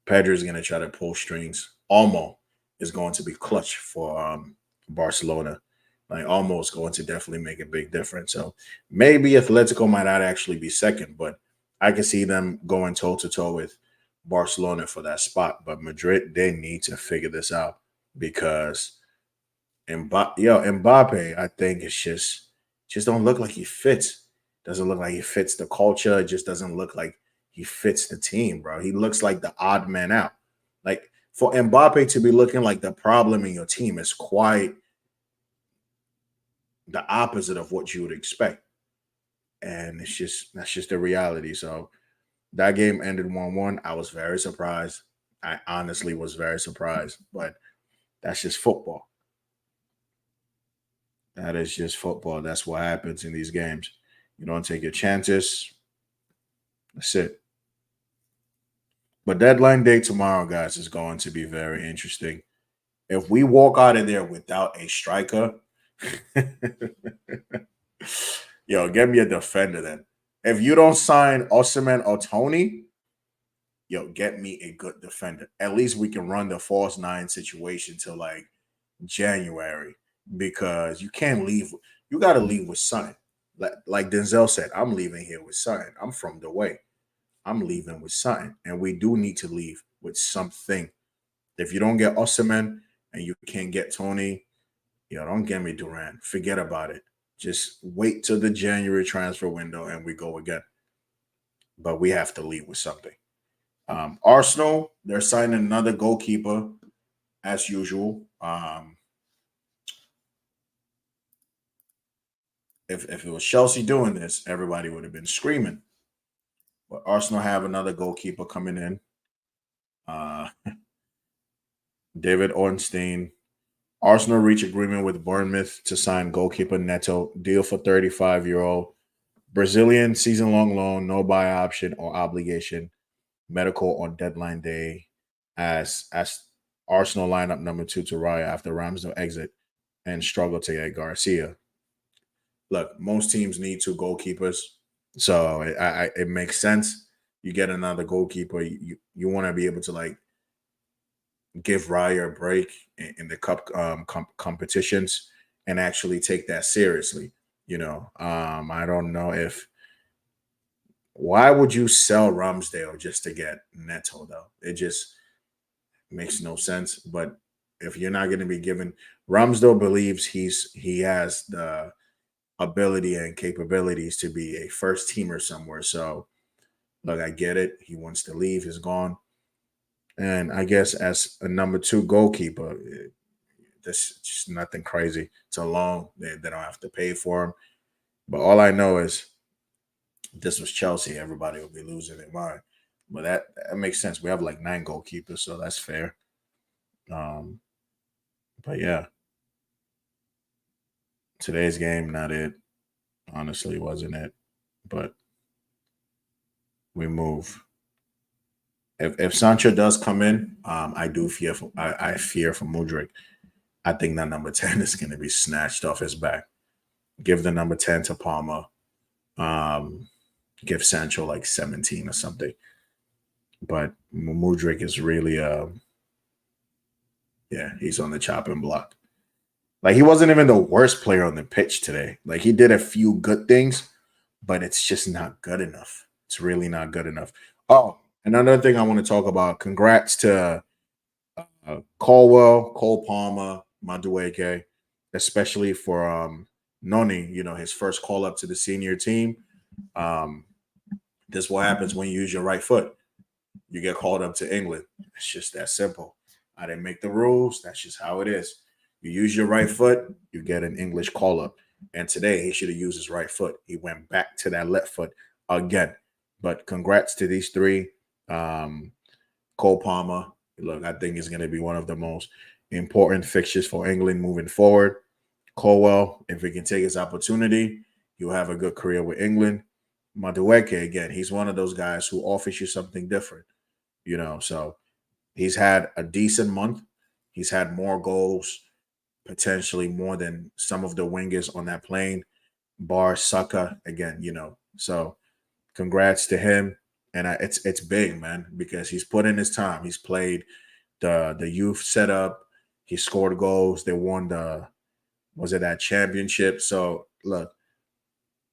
Speaker 1: Pedro is going to try to pull strings. Almo is going to be clutch for Barcelona. Like almost going to definitely make a big difference. So maybe Atletico might not actually be second, but I can see them going toe to toe with Barcelona for that spot. But Madrid, they need to figure this out because Mbappe, I think it's just don't look like he fits. Doesn't look like he fits the culture. It just doesn't look like he fits the team, bro. He looks like the odd man out. Like for Mbappe to be looking like the problem in your team is quite the opposite of what you would expect. And that's just the reality. So that game ended 1-1. I was very surprised. I honestly was very surprised, but that's just football. That is just football. That's what happens in these games. You don't take your chances. That's it. But deadline day tomorrow, guys, is going to be very interesting. If we walk out of there without a striker, yo, get me a defender then. If you don't sign Osman or Tony, yo, get me a good defender. At least we can run the false nine situation till like January because you can't leave. You got to leave with something. Like Denzel said, I'm leaving here with something. I'm from the way. I'm leaving with something, and we do need to leave with something. If you don't get Osimhen and you can't get Tony, don't get me Duran. Forget about it. Just wait till the January transfer window and we go again. But we have to leave with something. Arsenal, they're signing another goalkeeper as usual. If it was Chelsea doing this, everybody would have been screaming. But Arsenal have another goalkeeper coming in. David Ornstein. Arsenal reach agreement with Bournemouth to sign goalkeeper Neto. Deal for 35-year-old Brazilian season-long loan, no buy option or obligation. Medical on deadline day as Arsenal lineup number 2 to Raya after Ramsdale exit and struggle to get Garcia. Look, most teams need 2 goalkeepers, so it makes sense. You get another goalkeeper, you want to be able to like give Raya a break in the cup competitions and actually take that seriously. I don't know if why would you sell Ramsdale just to get Neto though? It just makes no sense. But if you're not going to be given, Ramsdale believes he has the ability and capabilities to be a first teamer somewhere. So look, I get it. He wants to leave. He's gone. And I guess as a number 2 goalkeeper, this just nothing crazy. It's a loan. They don't have to pay for him. But all I know is this was Chelsea. Everybody will be losing their mind. But that makes sense. We have like 9 goalkeepers, so that's fair. But yeah, today's game, not it. Honestly, wasn't it. But we move. If Sancho does come in, I do fear for I fear for Mudryk. I think that number 10 is going to be snatched off his back. Give the number 10 to Palmer. Give Sancho like 17 or something. But Mudryk is really, he's on the chopping block. Like he wasn't even the worst player on the pitch today. Like he did a few good things, but it's just not good enough. It's really not good enough. Oh, another thing I want to talk about. Congrats to Caldwell, Cole Palmer, Madueke, especially for Noni. You know, his first call up to the senior team. Um, this is what happens when you use your right foot. You get called up to England. It's just that simple. I didn't make the rules. That's just how it is. You use your right foot, you get an English call up. And today he should have used his right foot. He went back to that left foot again. But congrats to these three. Um, Cole Palmer, look, I think is going to be one of the most important fixtures for England moving forward. Colwell, if he can take his opportunity, he'll have a good career with England. Madueke, again, he's one of those guys who offers you something different, you know. So he's had a decent month. He's had more goals, potentially more than some of the wingers on that plane, bar Saka, again, you know. So congrats to him. And it's big, man, because he's put in his time. He's played the youth setup. He scored goals. They won the was it that championship. So look,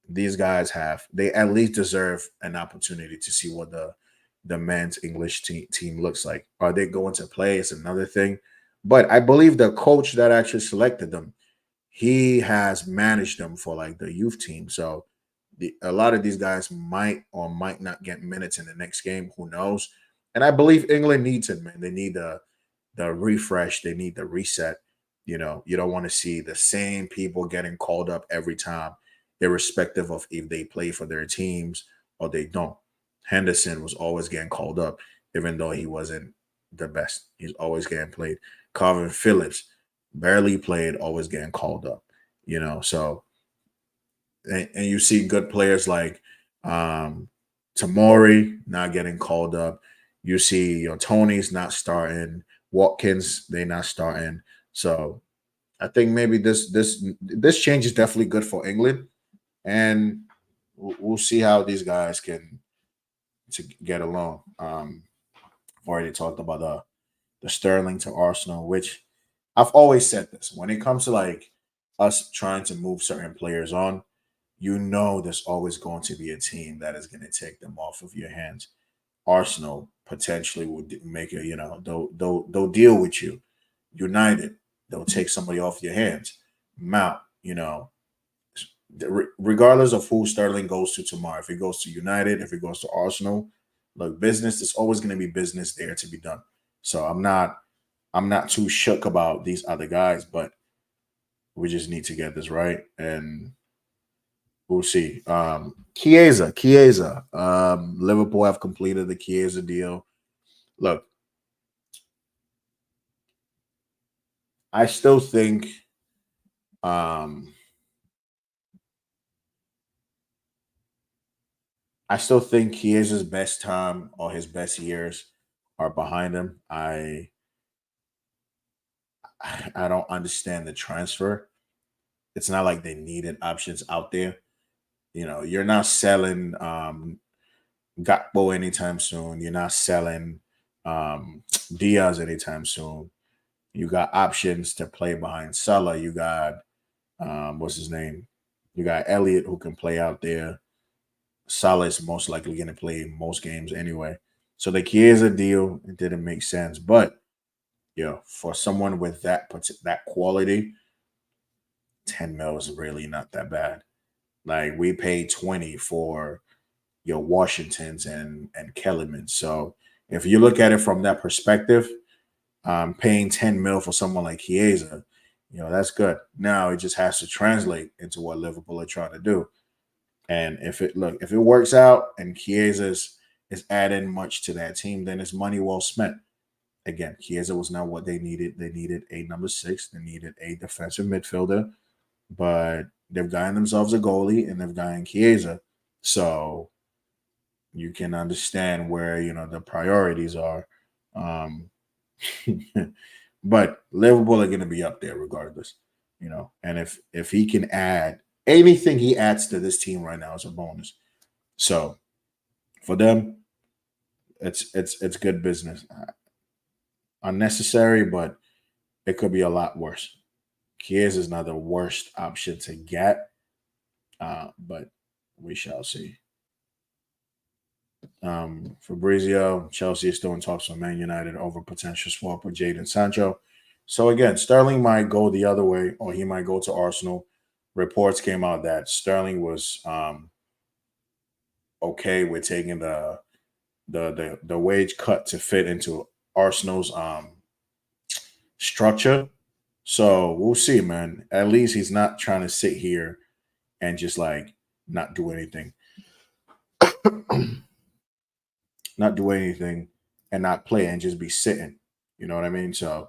Speaker 1: these guys they at least deserve an opportunity to see what the men's English team looks like. Are they going to play? It's another thing. But I believe the coach that actually selected them, he has managed them for like the youth team. So a lot of these guys might or might not get minutes in the next game. Who knows? And I believe England needs it, man. They need the refresh. They need the reset. You know, you don't want to see the same people getting called up every time, irrespective of if they play for their teams or they don't. Henderson was always getting called up, even though he wasn't the best. He's always getting played. Calvin Phillips barely played, always getting called up. You know, so and you see good players like um Tamori not getting called up. You see, Tony's not starting, Watkins they not starting. So I think maybe this change is definitely good for England, and we'll see how these guys can to get along. I've already talked about the Sterling to Arsenal, which I've always said this when it comes to like us trying to move certain players on, you know there's always going to be a team that is going to take them off of your hands. Arsenal potentially would make a, they'll deal with you. United, they'll take somebody off your hands. Mount, regardless of who Sterling goes to tomorrow, if he goes to United, if he goes to Arsenal, look, business is always going to be business there to be done. So I'm not too shook about these other guys, but we just need to get this right, and we'll see. Chiesa. Liverpool have completed the Chiesa deal. Look, I still think um I still think Chiesa's best time or his best years are behind him. I don't understand the transfer. It's not like they needed options out there. You're not selling Gakpo anytime soon. You're not selling Diaz anytime soon. You got options to play behind Salah. You got what's his name? You got Elliott who can play out there. Salah is most likely going to play most games anyway. So the Chiesa deal, it didn't make sense. But for someone with that quality, 10 mil is really not that bad. Like we paid 20 for your Washingtons and Kellerman. So if you look at it from that perspective, paying 10 mil for someone like Chiesa, that's good. Now it just has to translate into what Liverpool are trying to do. And if it works out and Chiesa is adding much to that team, then it's money well spent. Again, Chiesa was not what they needed. They needed a number six. They needed a defensive midfielder, but they've gotten themselves a goalie and they've gotten Chiesa. So you can understand where the priorities are. Um, but Liverpool are going to be up there regardless, And if he can add anything he adds to this team right now is a bonus. So for them, it's good business. Unnecessary, but it could be a lot worse. Chiesa is not the worst option to get, but We shall see. Fabrizio, Chelsea is still in talks with Man United over potential swap with Jadon Sancho. So again, Sterling might go the other way, or he might go to Arsenal. Reports came out that Sterling was okay with taking the wage cut to fit into Arsenal's structure. So we'll see, man. At least he's not trying to sit here and just like not do anything. Not do anything and not play and just be sitting. You know what I mean? So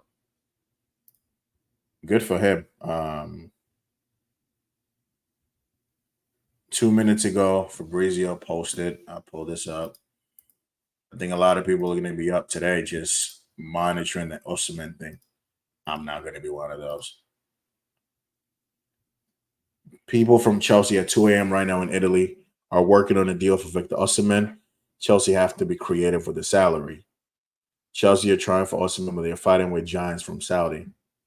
Speaker 1: good for him. 2 minutes ago, Fabrizio posted. I'll pull this up. I think a lot of people are going to be up today just monitoring the Oshimen thing. I'm not going to be one of those. People from Chelsea at 2 a.m. right now in Italy are working on a deal for Victor Oshimen. Chelsea have to be creative with the salary. Chelsea are trying for Oshimen, but they're fighting with giants from Saudi.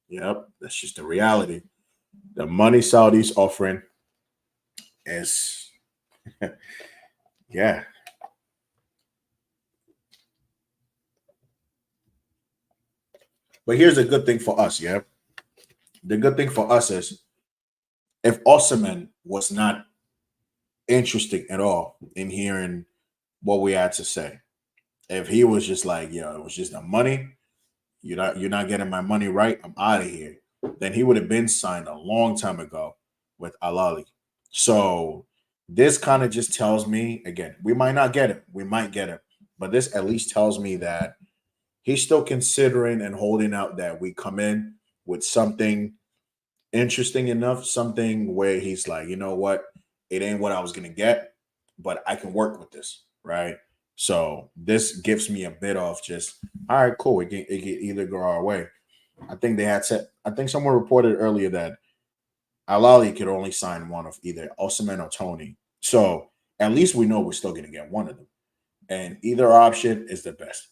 Speaker 1: Yep, that's just the reality. The money Saudi's offering is, yeah. But here's the good thing for us, yeah. The good thing for us is if Oshimen was not interesting at all in hearing what we had to say, if he was just like, yo, it was just the money, you're not getting my money right, I'm out of here, then he would have been signed a long time ago with Al Ahly. So this kind of just tells me, again, we might not get it, we might get it, but this at least tells me that he's still considering and holding out that we come in with something interesting enough, something where he's like, you know what, it ain't what I was gonna get, but I can work with this, right? So this gives me a bit of just, all right, cool. It can either go our way. I think they had said, I think someone reported earlier that Al Ahly could only sign one of either Osimhen or Tony. So at least we know we're still gonna get one of them, and either option is the best.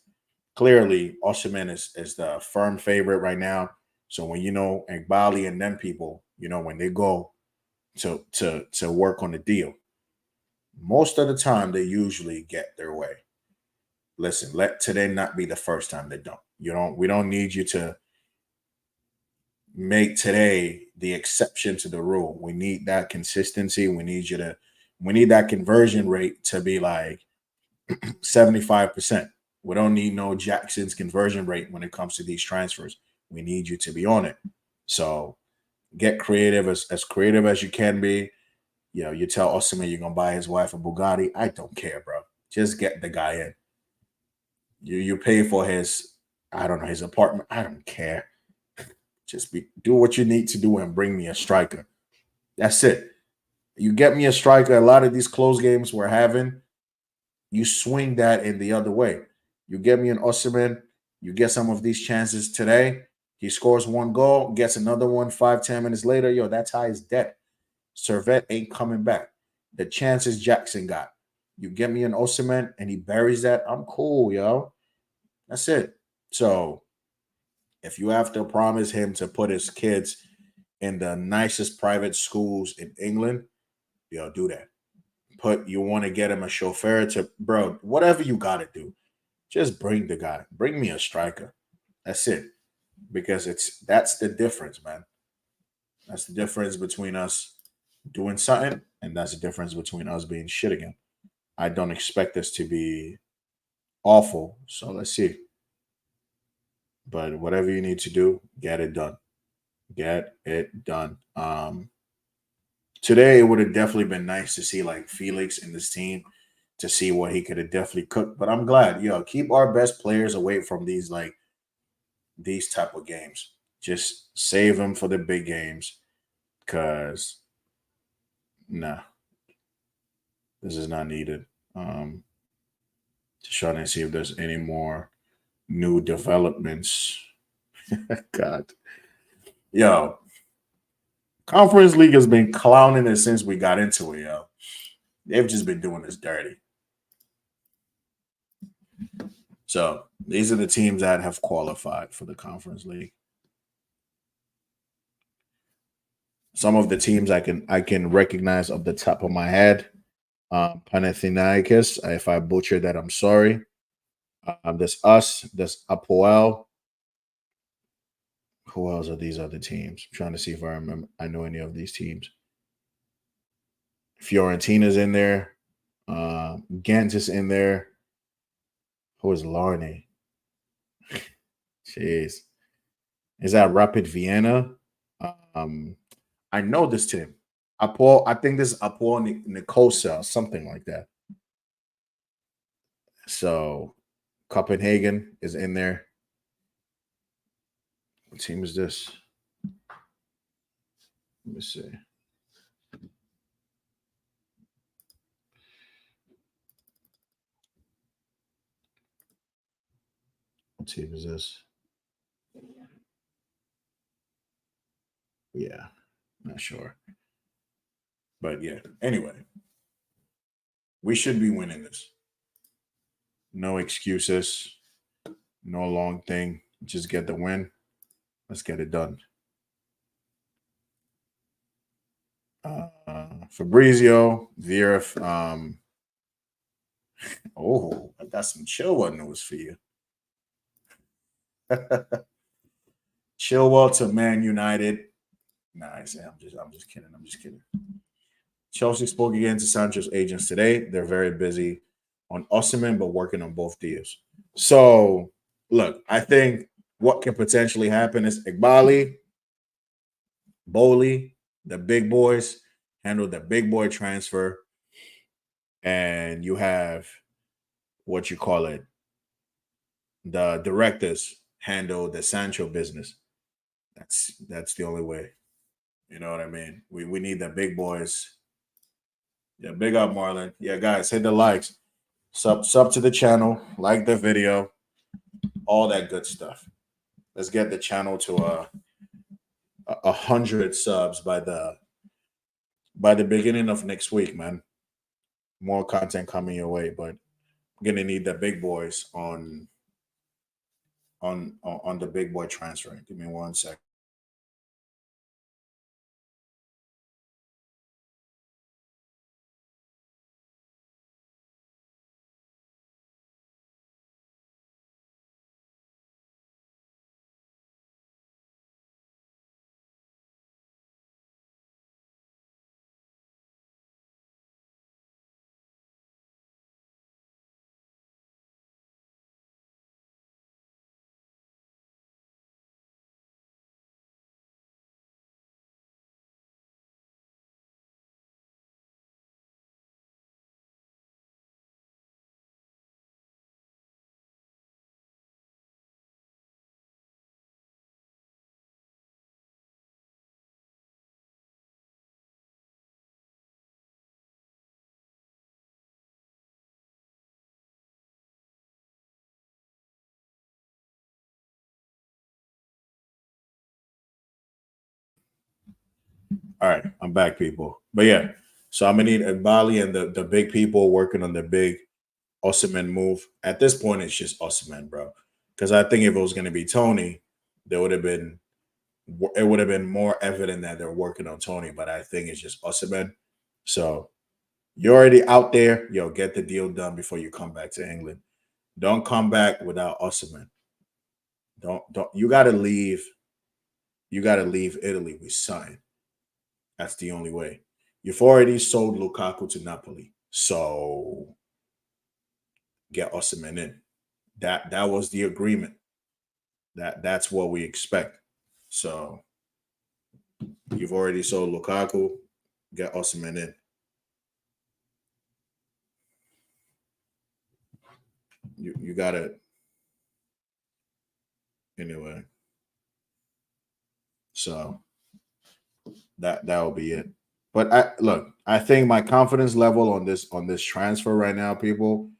Speaker 1: Clearly, Osimhen is the firm favorite right now. So when you know Igbali and them people, you know, when they go to work on the deal, most of the time they usually get their way. Listen, let today not be the first time they don't. You don't we don't need you to make today the exception to the rule. We need that consistency. We need that conversion rate to be like 75%. We don't need no Jackson's conversion rate when it comes to these transfers. We need you to be on it. So get creative, as creative as you can be. You know, you tell Osimhen you're gonna buy his wife a Bugatti. I don't care, bro. Just get the guy in. You pay for his, I don't know, his apartment. I don't care. Just do what you need to do and bring me a striker. That's it. You get me a striker. A lot of these close games we're having, you swing that in the other way. You get me an Osimhen, you get some of these chances today. He scores one goal, gets another one 5, 10 minutes later. Yo, that's how he's dead. Servette ain't coming back. The chances Jackson got. You get me an Osimhen and he buries that. I'm cool, yo. That's it. So if you have to promise him to put his kids in the nicest private schools in England, yo, do that. You want to get him a chauffeur to, bro, whatever you got to do, just bring the guy. Bring me a striker. That's it. Because that's the difference, man. That's the difference between us doing something, and that's the difference between us being shit again. I don't expect this to be awful, so let's see. But whatever you need to do, get it done. Get it done. Today it would have definitely been nice to see like Felix in this team to see what he could have definitely cooked. But I'm glad, keep our best players away from these type of games. Just save them for the big games, because nah, this is not needed. Just trying to see if there's any more new developments. God, yo, Conference League has been clowning it since we got into it, yo. They've just been doing this dirty. So these are the teams that have qualified for the Conference League. Some of the teams I can recognize off the top of my head. Panathinaikos. If I butchered that, I'm sorry. There's us. There's Apoel. Who else are these other teams? I'm trying to see if I remember. I know any of these teams. Fiorentina's in there. Ghent is in there. Who is Larney? Jeez. Is that Rapid Vienna? Um, I know this team. Apol, I think this is Apol Nicosia, something like that. So Copenhagen is in there. What team is this? Let me see. What team is this? Yeah, not sure. But yeah, anyway, we should be winning this. No excuses, no long thing. Just get the win. Let's get it done. Fabrizio, Vera. Oh, I got some Chilwell news for you. Chilwell to Man United. Nice. I'm just kidding. I'm just kidding. Chelsea spoke again to Sancho's agents today. They're very busy on Oshimen, but working on both deals. So, look, I think what can potentially happen is Igbali, Bowley, the big boys handle the big boy transfer, and you have what you call it, the directors handle the Sancho business. That's the only way. You know what I mean? We need the big boys. Yeah, big up Marlon. Yeah, guys, hit the likes. Sub to the channel, like the video, all that good stuff. Let's get the channel to 100 subs by the beginning of next week, man. More content coming your way, but I'm gonna need the big boys on the big boy transfer. Give me 1 second. All right, I'm back, people. But yeah, so I'm gonna need Bali and the big people working on the big Osimhen move. At this point, it's just Osimhen, bro. Because I think if it was gonna be Tony, there would have been it would have been more evident that they're working on Tony. But I think it's just Osimhen. So you're already out there. Yo, get the deal done before you come back to England. Don't come back without Osimhen. Don't. You gotta leave. You gotta leave Italy with something. That's the only way. You've already sold Lukaku to Napoli, so get Osimhen in. That was the agreement. That's what we expect. So you've already sold Lukaku, get Osimhen in. You got it anyway. So that will be it. But I think my confidence level on this transfer right now, people,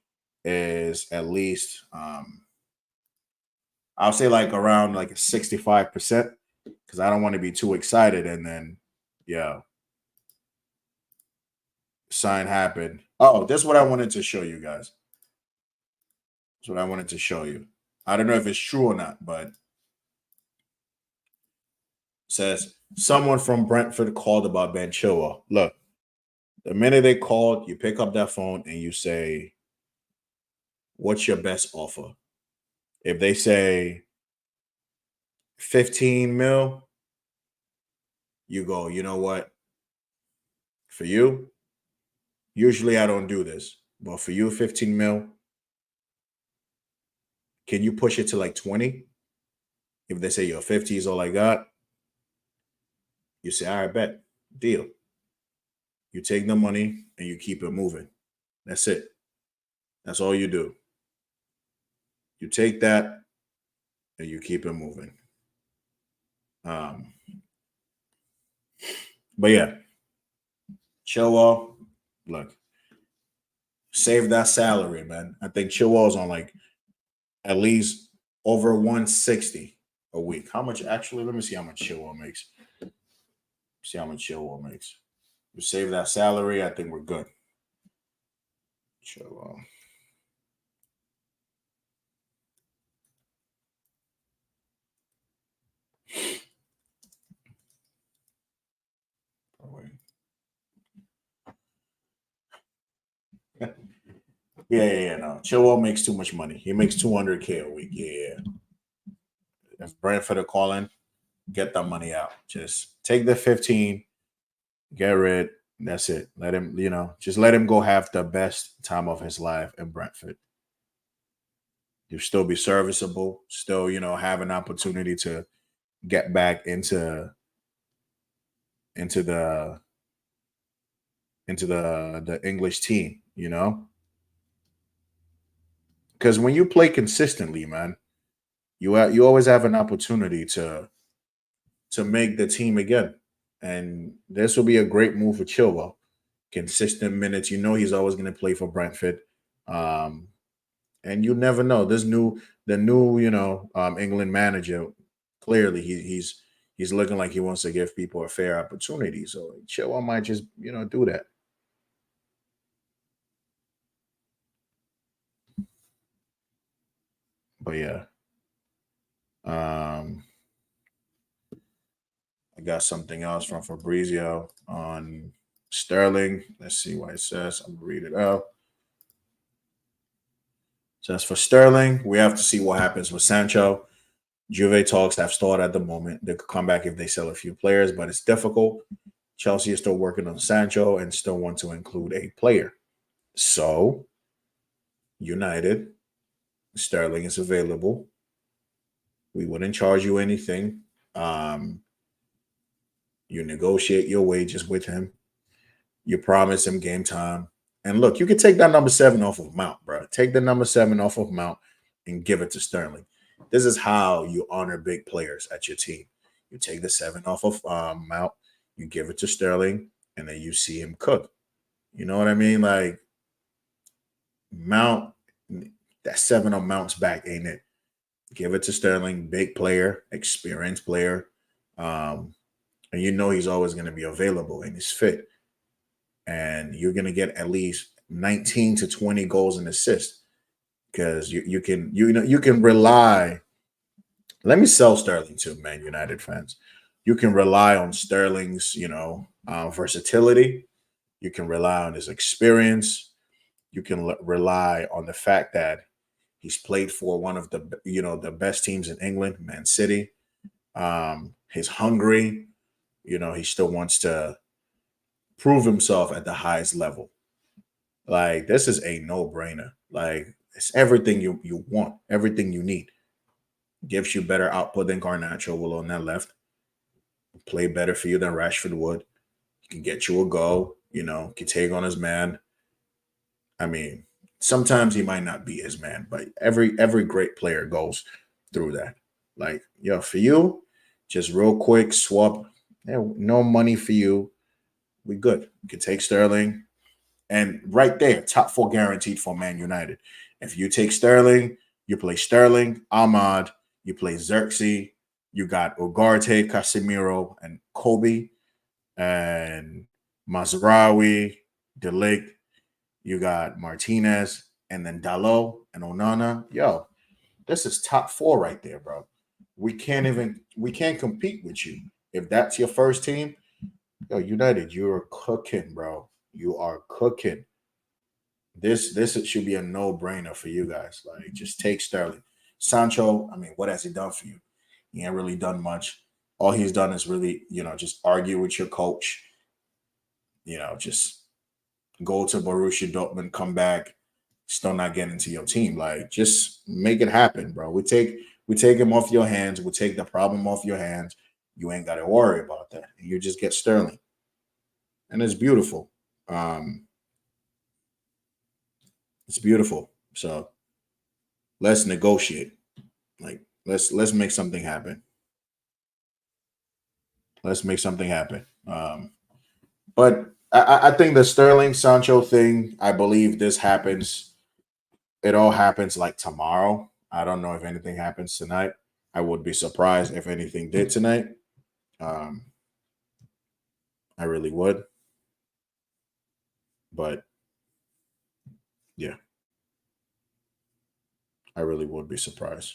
Speaker 1: is at least I'll say like around like 65% because I don't want to be too excited and then yeah, sign happened. Oh, this is what I wanted to show you guys. That's what I wanted to show you. I don't know if it's true or not, but it says someone from Brentford called about Ben Chilwell. Look, The minute they called, you pick up that phone and you say, what's your best offer? If they say 15 mil, you go, you know what? For you, usually I don't do this, but for you, 15 mil, can you push it to like 20? If they say your 50 is all I got, you say, all right, bet, deal. You take the money and you keep it moving. That's it. That's all you do. You take that and you keep it moving. Um, but yeah, Chilwell, look, save that salary, man. I think Chilwell's on like at least over 160 a week. How much actually? Let me see how much Chilwell makes. See how much Chilwell makes. We save that salary. I think we're good. Chilwell. Oh, yeah. No, Chilwell makes too much money. He makes 200K a week. Yeah. If Brentford are calling, get that money out. Just take the 15, get rid. That's it. Let him, just let him go have the best time of his life in Brentford. You still be serviceable, still, have an opportunity to get back into the the English team. Because when you play consistently, man, you always have an opportunity to make the team again. And this will be a great move for Chilwell. Consistent minutes. He's always going to play for Brentford. Um, and you never know. The new, England manager, clearly he's looking like he wants to give people a fair opportunity. So Chilwell might just, do that. But yeah. Um, I got something else from Fabrizio on Sterling. Let's see what it says. I'm gonna read it out. So as for Sterling, we have to see what happens with Sancho. Juve talks have stalled at the moment. They could come back if they sell a few players, but it's difficult. Chelsea is still working on Sancho and still want to include a player. So, United, Sterling is available. We wouldn't charge you anything. Um, you negotiate your wages with him. You promise him game time. And look, you can take that number 7 off of Mount, bro. Take the number 7 off of Mount and give it to Sterling. This is how you honor big players at your team. You take the 7 off of Mount, you give it to Sterling, and then you see him cook. You know what I mean? Like Mount, that 7 on Mount's back, ain't it? Give it to Sterling, big player, experienced player. Um, and he's always going to be available and he's fit. And you're going to get at least 19 to 20 goals and assists because you can rely. Let me sell Sterling to Man United fans. You can rely on Sterling's versatility. You can rely on his experience. You can rely on the fact that he's played for one of the best teams in England, Man City. He's hungry. He still wants to prove himself at the highest level. Like this is a no-brainer. Like it's everything you want, everything you need. Gives you better output than Garnacho will on that left. Play better for you than Rashford would. He can get you a goal. Can take on his man. I mean, sometimes he might not be his man, but every great player goes through that. Like, for you, just real quick swap. No money for you. We good. You can take Sterling. And right there, top 4 guaranteed for Man United. If you take Sterling, you play Sterling, Ahmad, you play Xerxes, you got Ugarte, Casemiro, and Kobe, and Mazraoui, Delict, you got Martinez, and then Dalot and Onana. Yo, this is top 4 right there, bro. We can't compete with you. If that's your first team, yo, United, you're cooking, bro. You are cooking. This should be a no brainer for you guys. Like, just take Sterling. Sancho, I mean, what has he done for you? He ain't really done much. All he's done is really, just argue with your coach. Just go to Borussia Dortmund, come back, still not getting to your team. Like, just make it happen, bro. We take him off your hands. We take the problem off your hands. You ain't got to worry about that. You just get Sterling, and it's beautiful. Um, it's beautiful. So let's negotiate. Like, let's make something happen. Let's make something happen. But I think the Sterling Sancho thing, I believe this happens. It all happens like tomorrow. I don't know if anything happens tonight. I would be surprised if anything did tonight. Um, I really would. But yeah, I really would be surprised.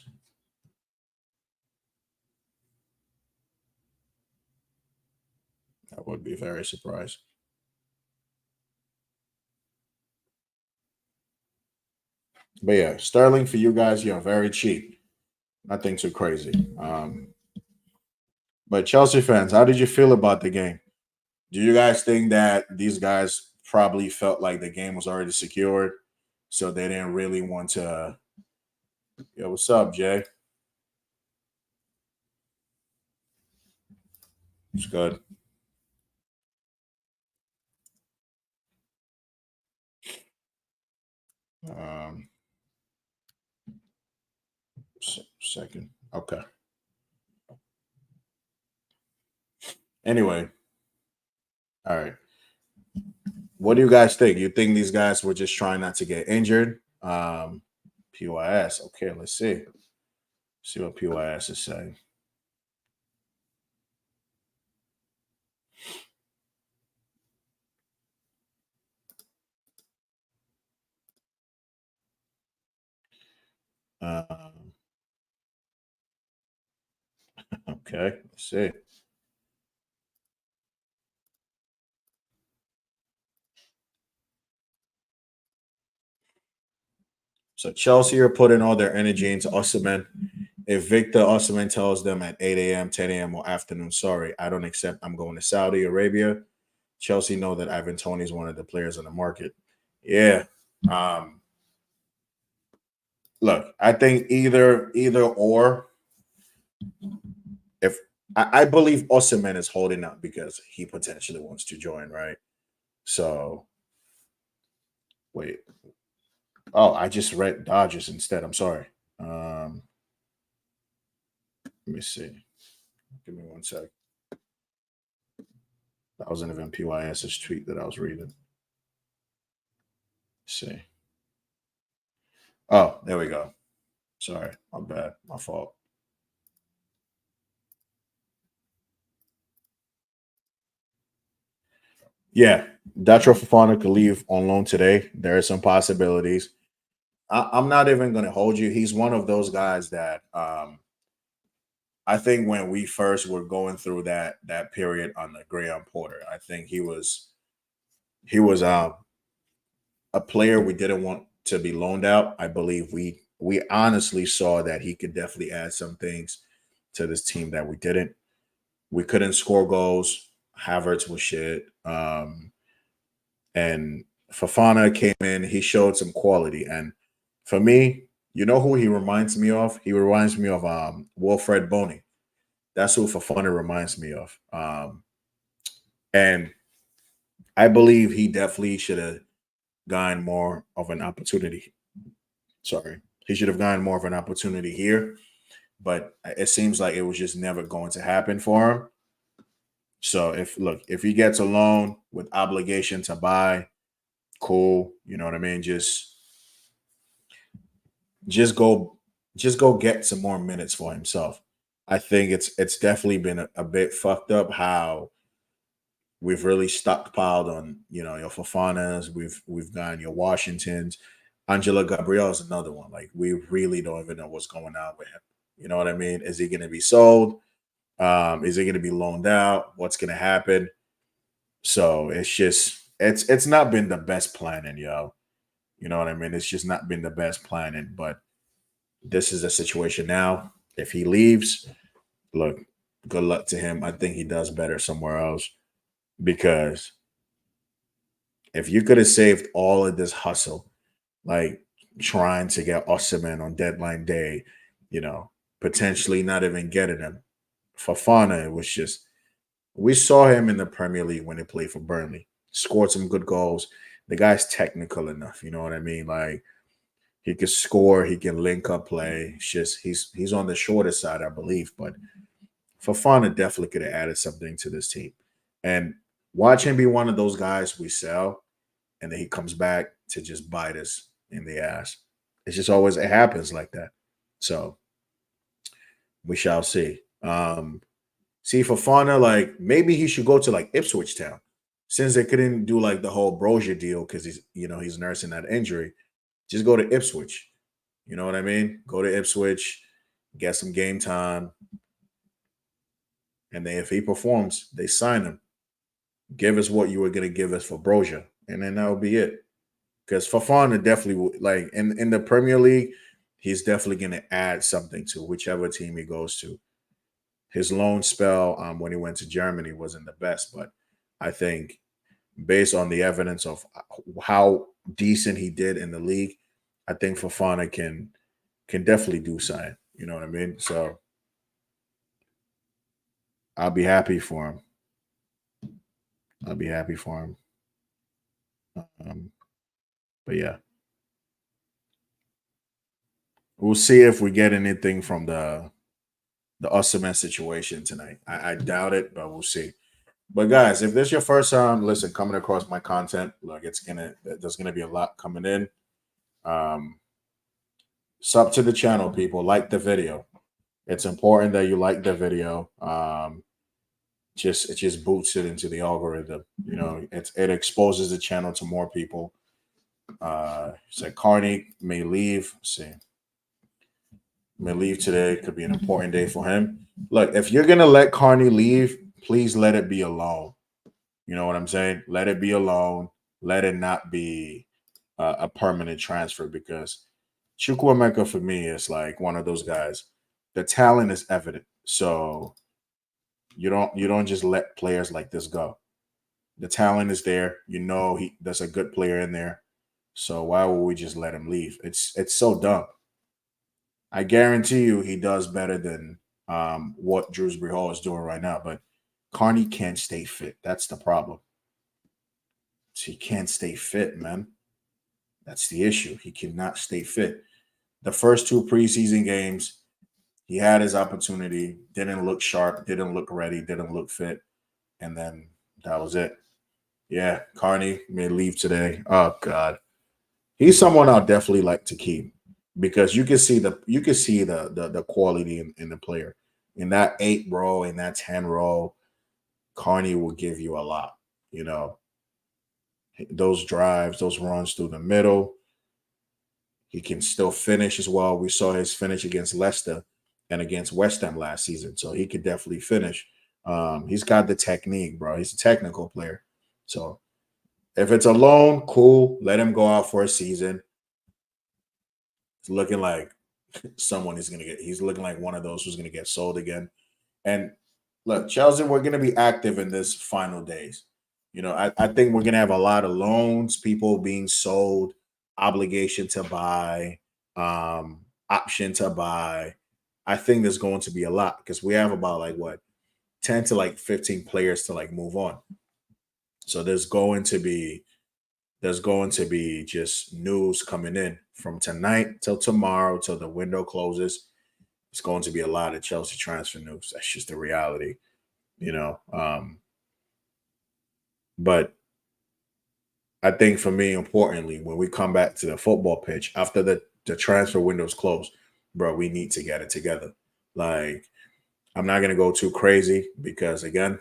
Speaker 1: I would be very surprised. But yeah, Sterling for you guys, you're very cheap. Nothing too crazy. But Chelsea fans, how did you feel about the game? Do you guys think that these guys probably felt like the game was already secured, so they didn't really want to? Yo, what's up, Jay? It's good. Um, second. Okay. Anyway, all right. What do you guys think? You think these guys were just trying not to get injured? PYS. Okay, let's see. See what PYS is saying. Um, okay, let's see. So Chelsea are putting all their energy into Osimhen. If Victor Oshimen tells them at 8 a.m., 10 a.m., or afternoon, sorry, I don't accept, I'm going to Saudi Arabia, Chelsea know that Ivan Toney is one of the players on the market. Yeah. Um, Look, I think either or. If I believe Oshimen is holding up because he potentially wants to join, right? So wait. Oh, I just read Dodgers instead. I'm sorry. Let me see. Give me one sec. That wasn't even PYS's tweet that I was reading. Let's see. Oh, there we go. Sorry, my bad, my fault. Yeah, Datro Fafana could leave on loan today. There are some possibilities. I'm not even going to hold you. He's one of those guys that I think when we first were going through that period on the Graham Porter, I think he was a player we didn't want to be loaned out. I believe we honestly saw that he could definitely add some things to this team that we didn't. We couldn't score goals. Havertz was shit. And Fafana came in. He showed some quality. And for me, you know who he reminds me of? He reminds me of Wilfred Boney. That's who Fafana reminds me of. And I believe he definitely should have gotten more of an opportunity. Sorry. He should have gotten more of an opportunity here. But it seems like it was just never going to happen for him. So if he gets a loan with obligation to buy, cool. You know what I mean? Just go just go get some more minutes for himself. I think it's definitely been a bit fucked up how we've really stockpiled on, your Fafanas, we've gotten your Washingtons. Angela Gabriel is another one. Like, we really don't even know what's going on with him. You know what I mean? Is he gonna be sold? Is he gonna be loaned out? What's gonna happen? So it's just it's not been the best planning, yo. You know what I mean? It's just not been the best planning, but this is the situation now. If he leaves, look, good luck to him. I think he does better somewhere else because if you could have saved all of this hustle, like trying to get Osimhen on deadline day, you know, potentially not even getting him. Fafana, it was just we saw him in the Premier League when he played for Burnley. Scored some good goals. The guy's technical enough, you know what I mean? Like he can score, he can link up play. It's just he's on the shorter side, I believe. But Fafana definitely could have added something to this team. And watch him be one of those guys we sell, and then he comes back to just bite us in the ass. It's just always it happens like that. So we shall see. See Fafana, like maybe he should go to like Ipswich Town, since they couldn't do like the whole Brozier deal because he's nursing that injury. Just go to Ipswich. You know what I mean? Go to Ipswich, get some game time, and then if he performs, they sign him. Give us what you were gonna give us for Brozier, and then that will be it. Because Fafana definitely like in the Premier League, he's definitely gonna add something to whichever team he goes to. His loan spell when he went to Germany wasn't the best, but I think based on the evidence of how decent he did in the league, I think Fafana can definitely do something. You know what I mean? So I'll be happy for him. I'll be happy for him. Um, but yeah, we'll see if we get anything from the Osimhen situation tonight. I doubt it, but we'll see. But guys, if this is your first time, listen, coming across my content, look, there's gonna be a lot coming in. Um, sub to the channel, people. Like the video. It's important that you like the video. It just boosts it into the algorithm. You know, it exposes the channel to more people. So Carney may leave. Let's see, may leave today. Could be an important day for him. Look, if you're gonna let Carney leave, please let it be alone. You know what I'm saying? Let it be alone. Let it not be a permanent transfer because Chukwuemeka for me is like one of those guys. The talent is evident, so you don't just let players like this go. The talent is there. You know there's a good player in there. So why would we just let him leave? It's so dumb. I guarantee you he does better than what Drewsbury Hall is doing right now. But Carney can't stay fit. That's the problem. He can't stay fit, man. That's the issue. He cannot stay fit. The first two preseason games, he had his opportunity, didn't look sharp, didn't look ready, didn't look fit, and then that was it. Yeah, Carney may leave today. Oh God, he's someone I'll definitely like to keep because you can see the quality in the player in that 8 row in that 10 row. Carney will give you a lot. You know those drives, those runs through the middle. He can still finish as well. We saw his finish against Leicester and against West Ham last season, so he could definitely finish. He's got the technique, bro. He's a technical player. So if it's a loan, cool. Let him go out for a season. It's looking like someone is going to get. He's looking like one of those who's going to get sold again. And look, Chelsea, we're going to be active in this final days. You know, I think we're going to have a lot of loans, people being sold, obligation to buy, option to buy. I think there's going to be a lot because we have about like what 10 to like 15 players to like move on. So there's going to be just news coming in from tonight till tomorrow till the window closes. It's going to be a lot of Chelsea transfer news. That's just the reality, you know. But I think for me, importantly, when we come back to the football pitch after the transfer window's closed, bro, we need to get it together. Like, I'm not gonna go too crazy because again,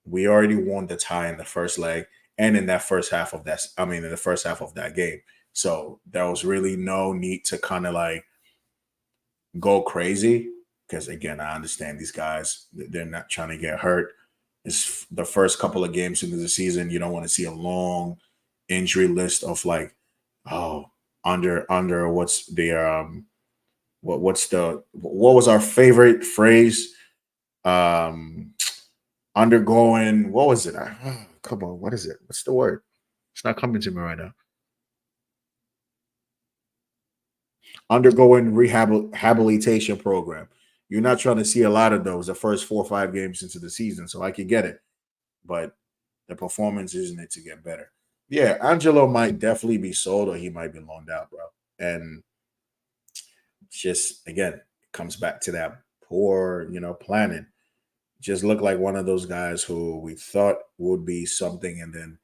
Speaker 1: we already won the tie in the first leg and in that first half of that. I mean, in the first half of that game. So there was really no need to kind of like go crazy because again, I understand these guys; they're not trying to get hurt. It's the first couple of games into the season. You don't want to see a long injury list of like, oh, under what's the what's the what was our favorite phrase? Um, undergoing what was it? Come on, what is it? What's the word? It's not coming to me right now. Undergoing rehabilitation program. You're not trying to see a lot of those the first 4 or 5 games into the season, so I can get it. But the performance isn't it to get better. Yeah, Angelo might definitely be sold or he might be loaned out, bro. And it's just again, it comes back to that poor, planning. Just look like one of those guys who we thought would be something, and then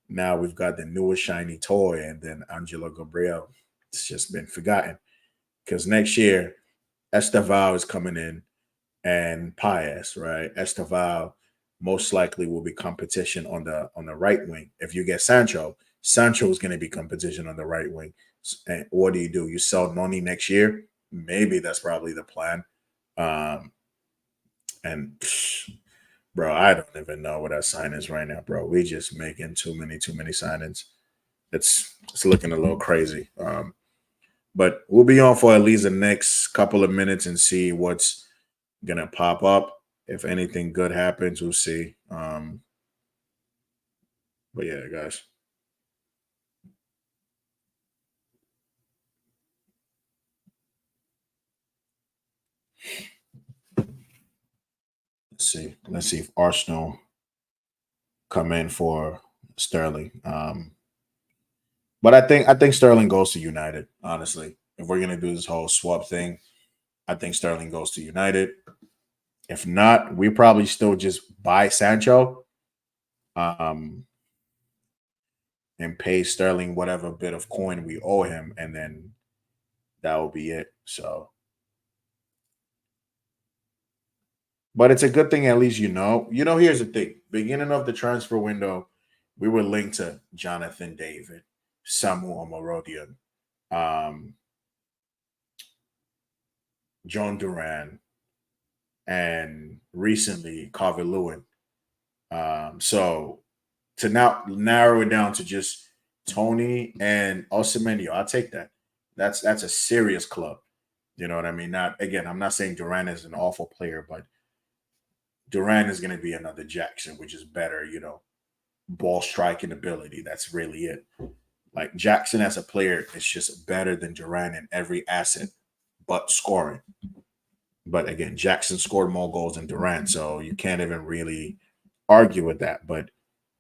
Speaker 1: now we've got the newest shiny toy, and then Angelo Gabriel. It's just been forgotten because next year Esteval is coming in and Paez, right? Esteval most likely will be competition on the right wing. If you get Sancho, Sancho is going to be competition on the right wing. And what do? You sell Noni next year? Maybe that's probably the plan. Um, and bro, I don't even know what our sign is right now, bro. We just making too many signings. It's looking a little crazy. But we'll be on for at least the next couple of minutes and see what's gonna pop up. If anything good happens, we'll see. But yeah, guys. Let's see. Let's see if Arsenal come in for Sterling. But I think Sterling goes to United. Honestly, if we're gonna do this whole swap thing, I think Sterling goes to United. If not, we probably still just buy Sancho, um, and pay Sterling whatever bit of coin we owe him, and then that will be it. So, but it's a good thing at least you know. Here's the thing: beginning of the transfer window, we were linked to Jonathan David, Samuel Morodian, um, John Duran, and recently Calvert Lewin. So to now narrow it down to just Tony and Osimhen, I'll take that. That's a serious club. You know what I mean? Not again, I'm not saying Duran is an awful player, but Duran is going to be another Jackson, which is better, ball striking ability. That's really it. Like Jackson as a player is just better than Duran in every asset but scoring. But again, Jackson scored more goals than Duran, so you can't even really argue with that. But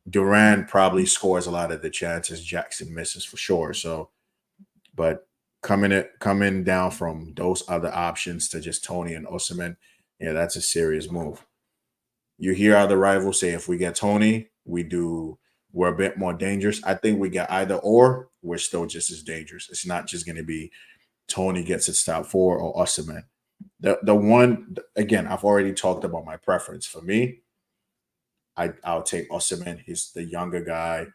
Speaker 1: Duran probably scores a lot of the chances Jackson misses for sure. So, but coming down from those other options to just Tony and Osimhen, yeah, that's a serious move. You hear other rivals say if we get Tony, we're a bit more dangerous. I think we get either or, we're still just as dangerous. It's not just going to be Tony gets its top four or Osimhen. The one again, I've already talked about my preference. For me, I'll take Osimhen. He's the younger guy.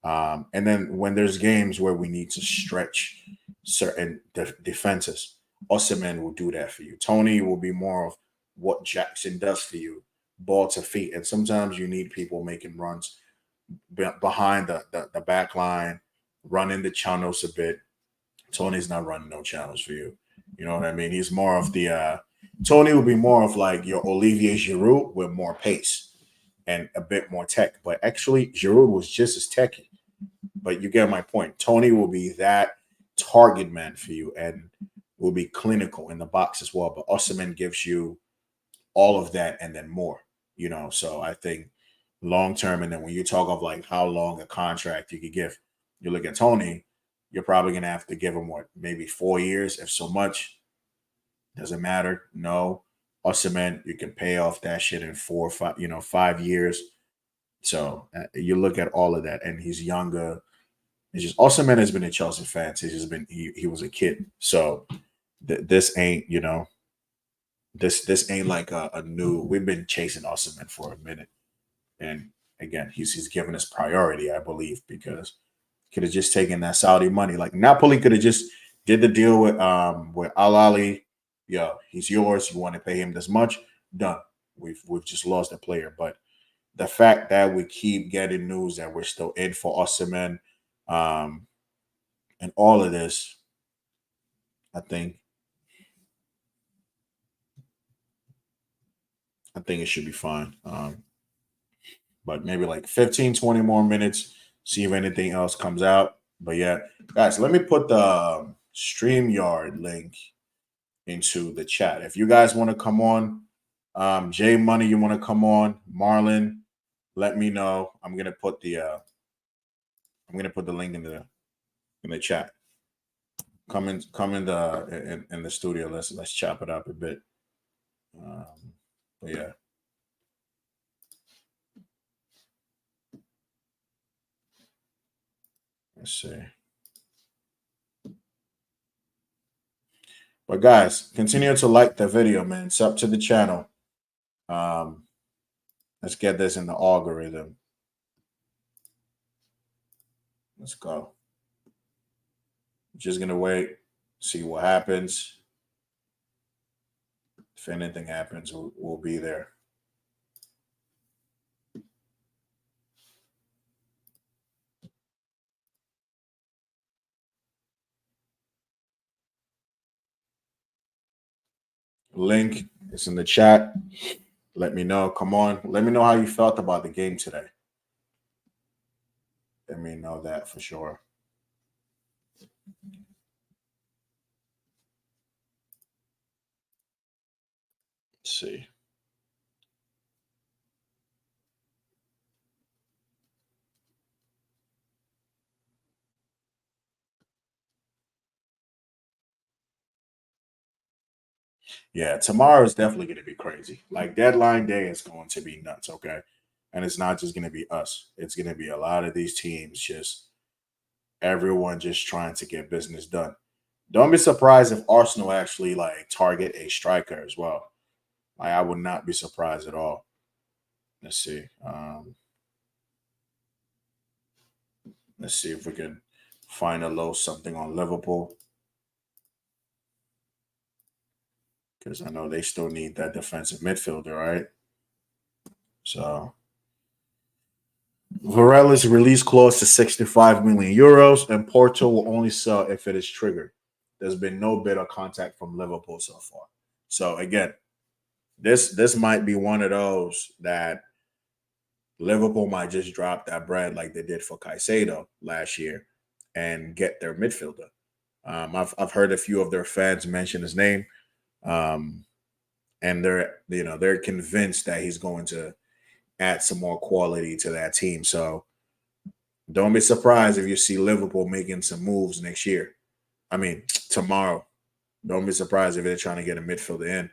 Speaker 1: And then when there's games where we need to stretch certain defenses, Osimhen will do that for you. Tony will be more of what Jackson does for you, ball to feet. And sometimes you need people making runs behind the back line, running the channels a bit. Tony's not running no channels for you. You know what I mean? He's more of the Tony will be more of like your Olivier Giroud with more pace and a bit more tech. But actually, Giroud was just as techy. But you get my point. Tony will be that target man for you and will be clinical in the box as well. But Osimhen gives you all of that and then more. So I think long term, and then when you talk of like how long a contract you could give, you look at Tony, you're probably gonna have to give him what, maybe 4 years, if so much. Doesn't matter. No. Osimhen, you can pay off that shit in 4 or 5, 5 years. So you look at all of that, and he's younger. It's just Osimhen has been a Chelsea fan since he was a kid. So this ain't this ain't like a new. We've been chasing Osimhen for a minute, and again, he's given us priority, I believe, because could have just taken that Saudi money. Like Napoli could have just did the deal with Al Ali. Yeah, he's yours. You want to pay him this much? Done. We've just lost a player, but the fact that we keep getting news that we're still in for Oshimen, and all of this, I think it should be fine. But maybe like 15, 20 more minutes, see if anything else comes out. But yeah, guys, let me put the StreamYard link into the chat. If you guys want to come on, J Money, you want to come on, Marlon, let me know. I'm gonna put the link in the chat. Come in in the studio. Let's chop it up a bit. But yeah. Let's see. But guys, continue to like the video, man. Sub to the channel. Let's get this in the algorithm. Let's go. Just gonna wait, see what happens. If anything happens, we'll be there. Link is in the chat. Let me know. Come on. Let me know how you felt about the game today. Let me know that for sure. Let's see. Yeah, tomorrow is definitely going to be crazy. Like deadline day is going to be nuts, okay? And it's not just going to be us. It's going to be a lot of these teams, just everyone just trying to get business done. Don't be surprised if Arsenal actually like target a striker as well. Like I would not be surprised at all. Let's see. Let's see if we can find a little something on Liverpool. Because I know they still need that defensive midfielder, right? So Varela's release clause to 65 million euros, and Porto will only sell if it is triggered. There's been no bid or contact from Liverpool so far. So again, this might be one of those that Liverpool might just drop that bread like they did for Caicedo last year and get their midfielder. I've heard a few of their fans mention his name. And they're convinced that he's going to add some more quality to that team. So don't be surprised if you see Liverpool making some moves next year. I mean, tomorrow. Don't be surprised if they're trying to get a midfielder in.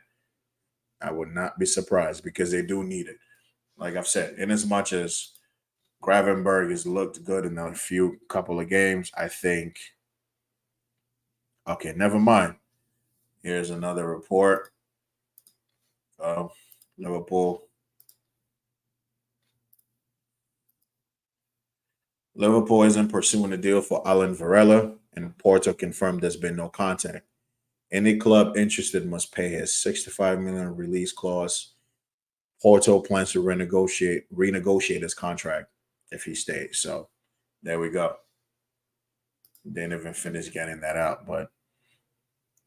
Speaker 1: I would not be surprised because they do need it. Like I've said, in as much as Gravenberg has looked good in a couple of games, I think. Okay, never mind. Here's another report. Liverpool isn't pursuing a deal for Alan Varela, and Porto confirmed there's been no contact. Any club interested must pay his 65 million release clause. Porto plans to renegotiate his contract if he stays. So there we go. Didn't even finish getting that out. But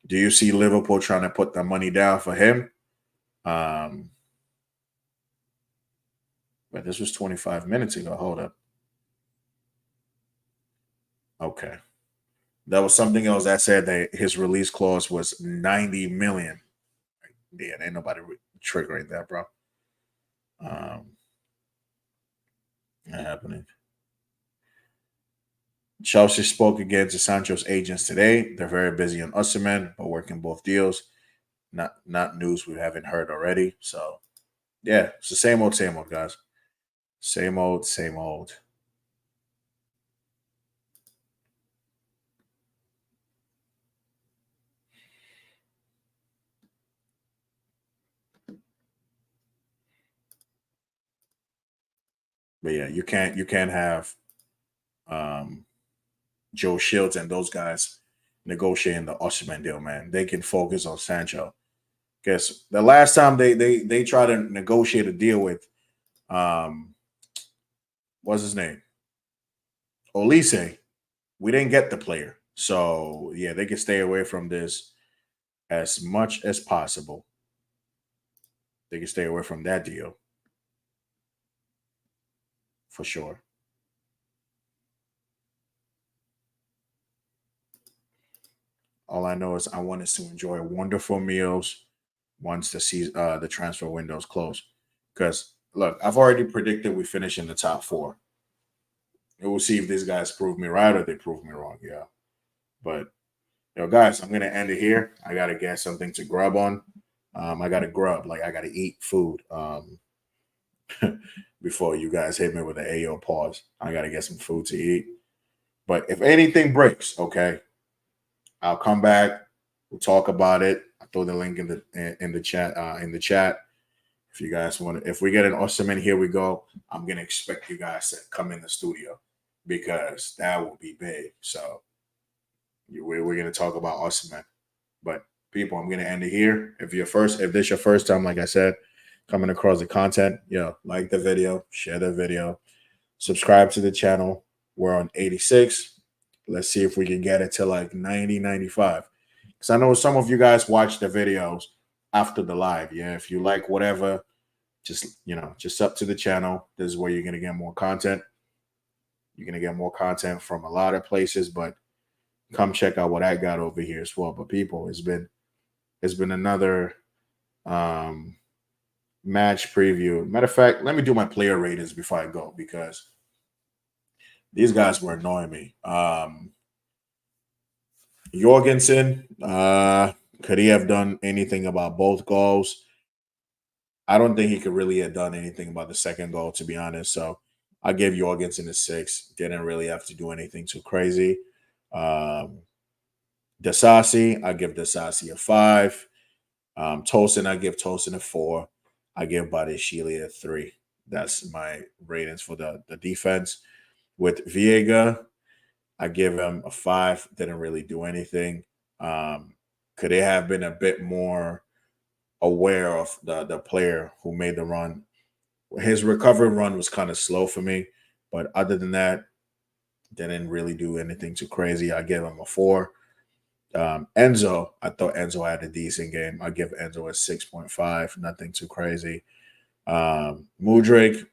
Speaker 1: do you see Liverpool trying to put the money down for him? But this was 25 minutes ago. Hold up. Okay. That was something else that said that his release clause was 90 million. Yeah, ain't nobody triggering that, bro. Not happening. Chelsea spoke again to Sancho's agents today. They're very busy on Oshimen, but working both deals. Not news we haven't heard already. So, yeah, it's the same old, guys. Same old, same old. But yeah, you can't have Joe Shields and those guys negotiating the Oshimen deal, man. They can focus on Sancho. Because the last time they tried to negotiate a deal with Um, what's his name? Olise. We didn't get the player. So yeah, they can stay away from this as much as possible. They can stay away from that deal for sure. All I know is I want us to enjoy wonderful meals once the transfer windows close. Because look, I've already predicted we finish in the top four. And we'll see if these guys prove me right or they prove me wrong. Yeah. But guys, I'm gonna end it here. I gotta get something to grub on. I gotta grub, like I gotta eat food. Before you guys hit me with an AO pause. I gotta get some food to eat. But if anything breaks, okay, I'll come back. We'll talk about it. I throw the link in the chat in the chat. If you guys want to, if we get an Oshimen, here we go. I'm gonna expect you guys to come in the studio because that will be big. So we're gonna talk about Oshimen. But people, I'm gonna end it here. If this your first time, like I said, coming across the content, like the video, share the video, subscribe to the channel. We're on 86. Let's see if we can get it to like 90, 95. Because I know some of you guys watch the videos after the live. Yeah, if you like whatever, just up to the channel. This is where you're gonna get more content. You're gonna get more content from a lot of places, but come check out what I got over here as well. But people, it's been another match preview. Matter of fact, let me do my player ratings before I go because these guys were annoying me. Jorgensen, could he have done anything about both goals? I don't think he could really have done anything about the second goal, to be honest. So I give Jorgensen a 6. Didn't really have to do anything too crazy. Dasasi, I give Dasasi a 5. Tosin, I give Tosin a 4. I give Badeshili a 3. That's my ratings for the defense. With Viega, I give him a 5. Didn't really do anything. Could they have been a bit more aware of the player who made the run? His recovery run was kind of slow for me, but other than that, didn't really do anything too crazy. I give him a 4. Enzo, I thought Enzo had a decent game. I give Enzo a 6.5. Nothing too crazy. Mudryk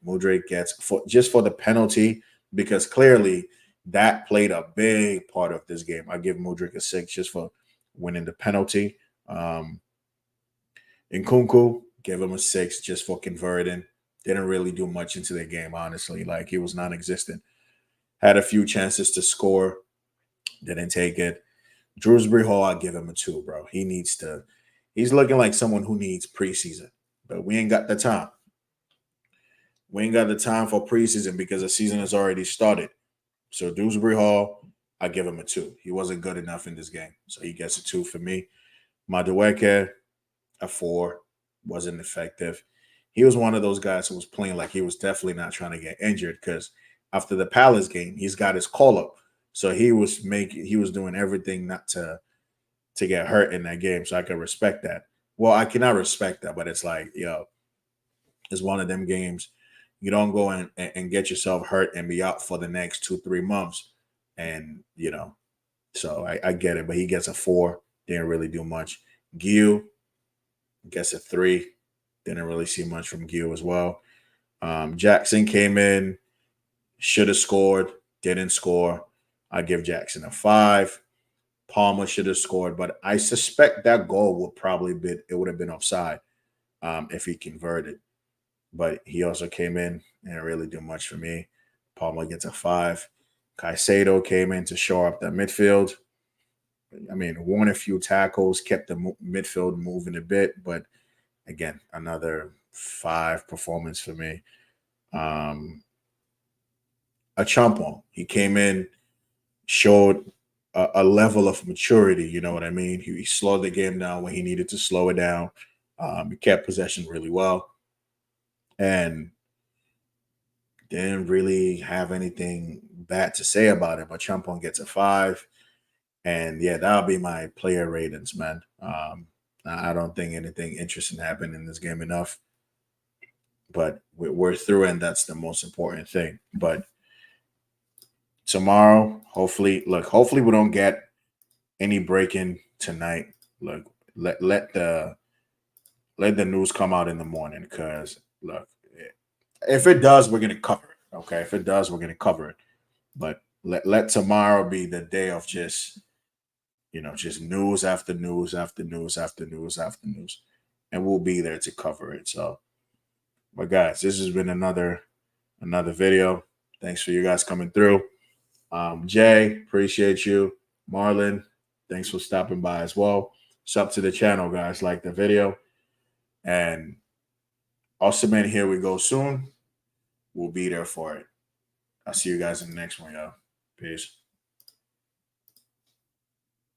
Speaker 1: gets just for the penalty because clearly that played a big part of this game. I give Mudryk a 6 just for winning the penalty. Nkunku, give him a 6 just for converting. Didn't really do much into the game, honestly. Like he was non-existent. Had a few chances to score, didn't take it. Drewsbury Hall, I give him a 2, bro. He's looking like someone who needs preseason, but we ain't got the time. We ain't got the time for preseason because the season has already started. So Dewsbury Hall, I give him a 2. He wasn't good enough in this game. So he gets a 2 for me. Madueke, a 4. Wasn't effective. He was one of those guys who was playing like he was definitely not trying to get injured because after the Palace game, he's got his call up. So he was doing everything not to get hurt in that game. So I can respect that. Well, I cannot respect that, but it's like, it's one of them games. You don't go and get yourself hurt and be out for the next 2-3 months. And, so I get it, but he gets a 4. Didn't really do much. Gil gets a 3. Didn't really see much from Gil as well. Jackson came in, should have scored, didn't score. I give Jackson a 5. Palmer should have scored, but I suspect that goal would have been offside if he converted. But he also came in and didn't really do much for me. Palmer gets a 5. Caicedo came in to shore up that midfield. I mean, won a few tackles, kept the midfield moving a bit, but again, another 5 performance for me. Achampong, he came in, showed a level of maturity. You know what I mean? He slowed the game down when he needed to slow it down. He kept possession really well, and didn't really have anything bad to say about it. But Champon gets a 5, and yeah, that'll be my player ratings, man. I don't think anything interesting happened in this game enough. but we're through, and that's the most important thing. But tomorrow, hopefully we don't get any breaking tonight. Look, let the news come out in the morning, because look, if it does, we're gonna cover it. Okay, if it does, we're gonna cover it. But let tomorrow be the day of just, just news after news after news after news after news, and we'll be there to cover it. So, but guys, this has been another video. Thanks for you guys coming through. Jay, appreciate you. Marlon, thanks for stopping by as well. Sub to the channel, guys. Like the video. And Oshimen, here we go soon. We'll be there for it. I'll see you guys in the next one, y'all. Peace.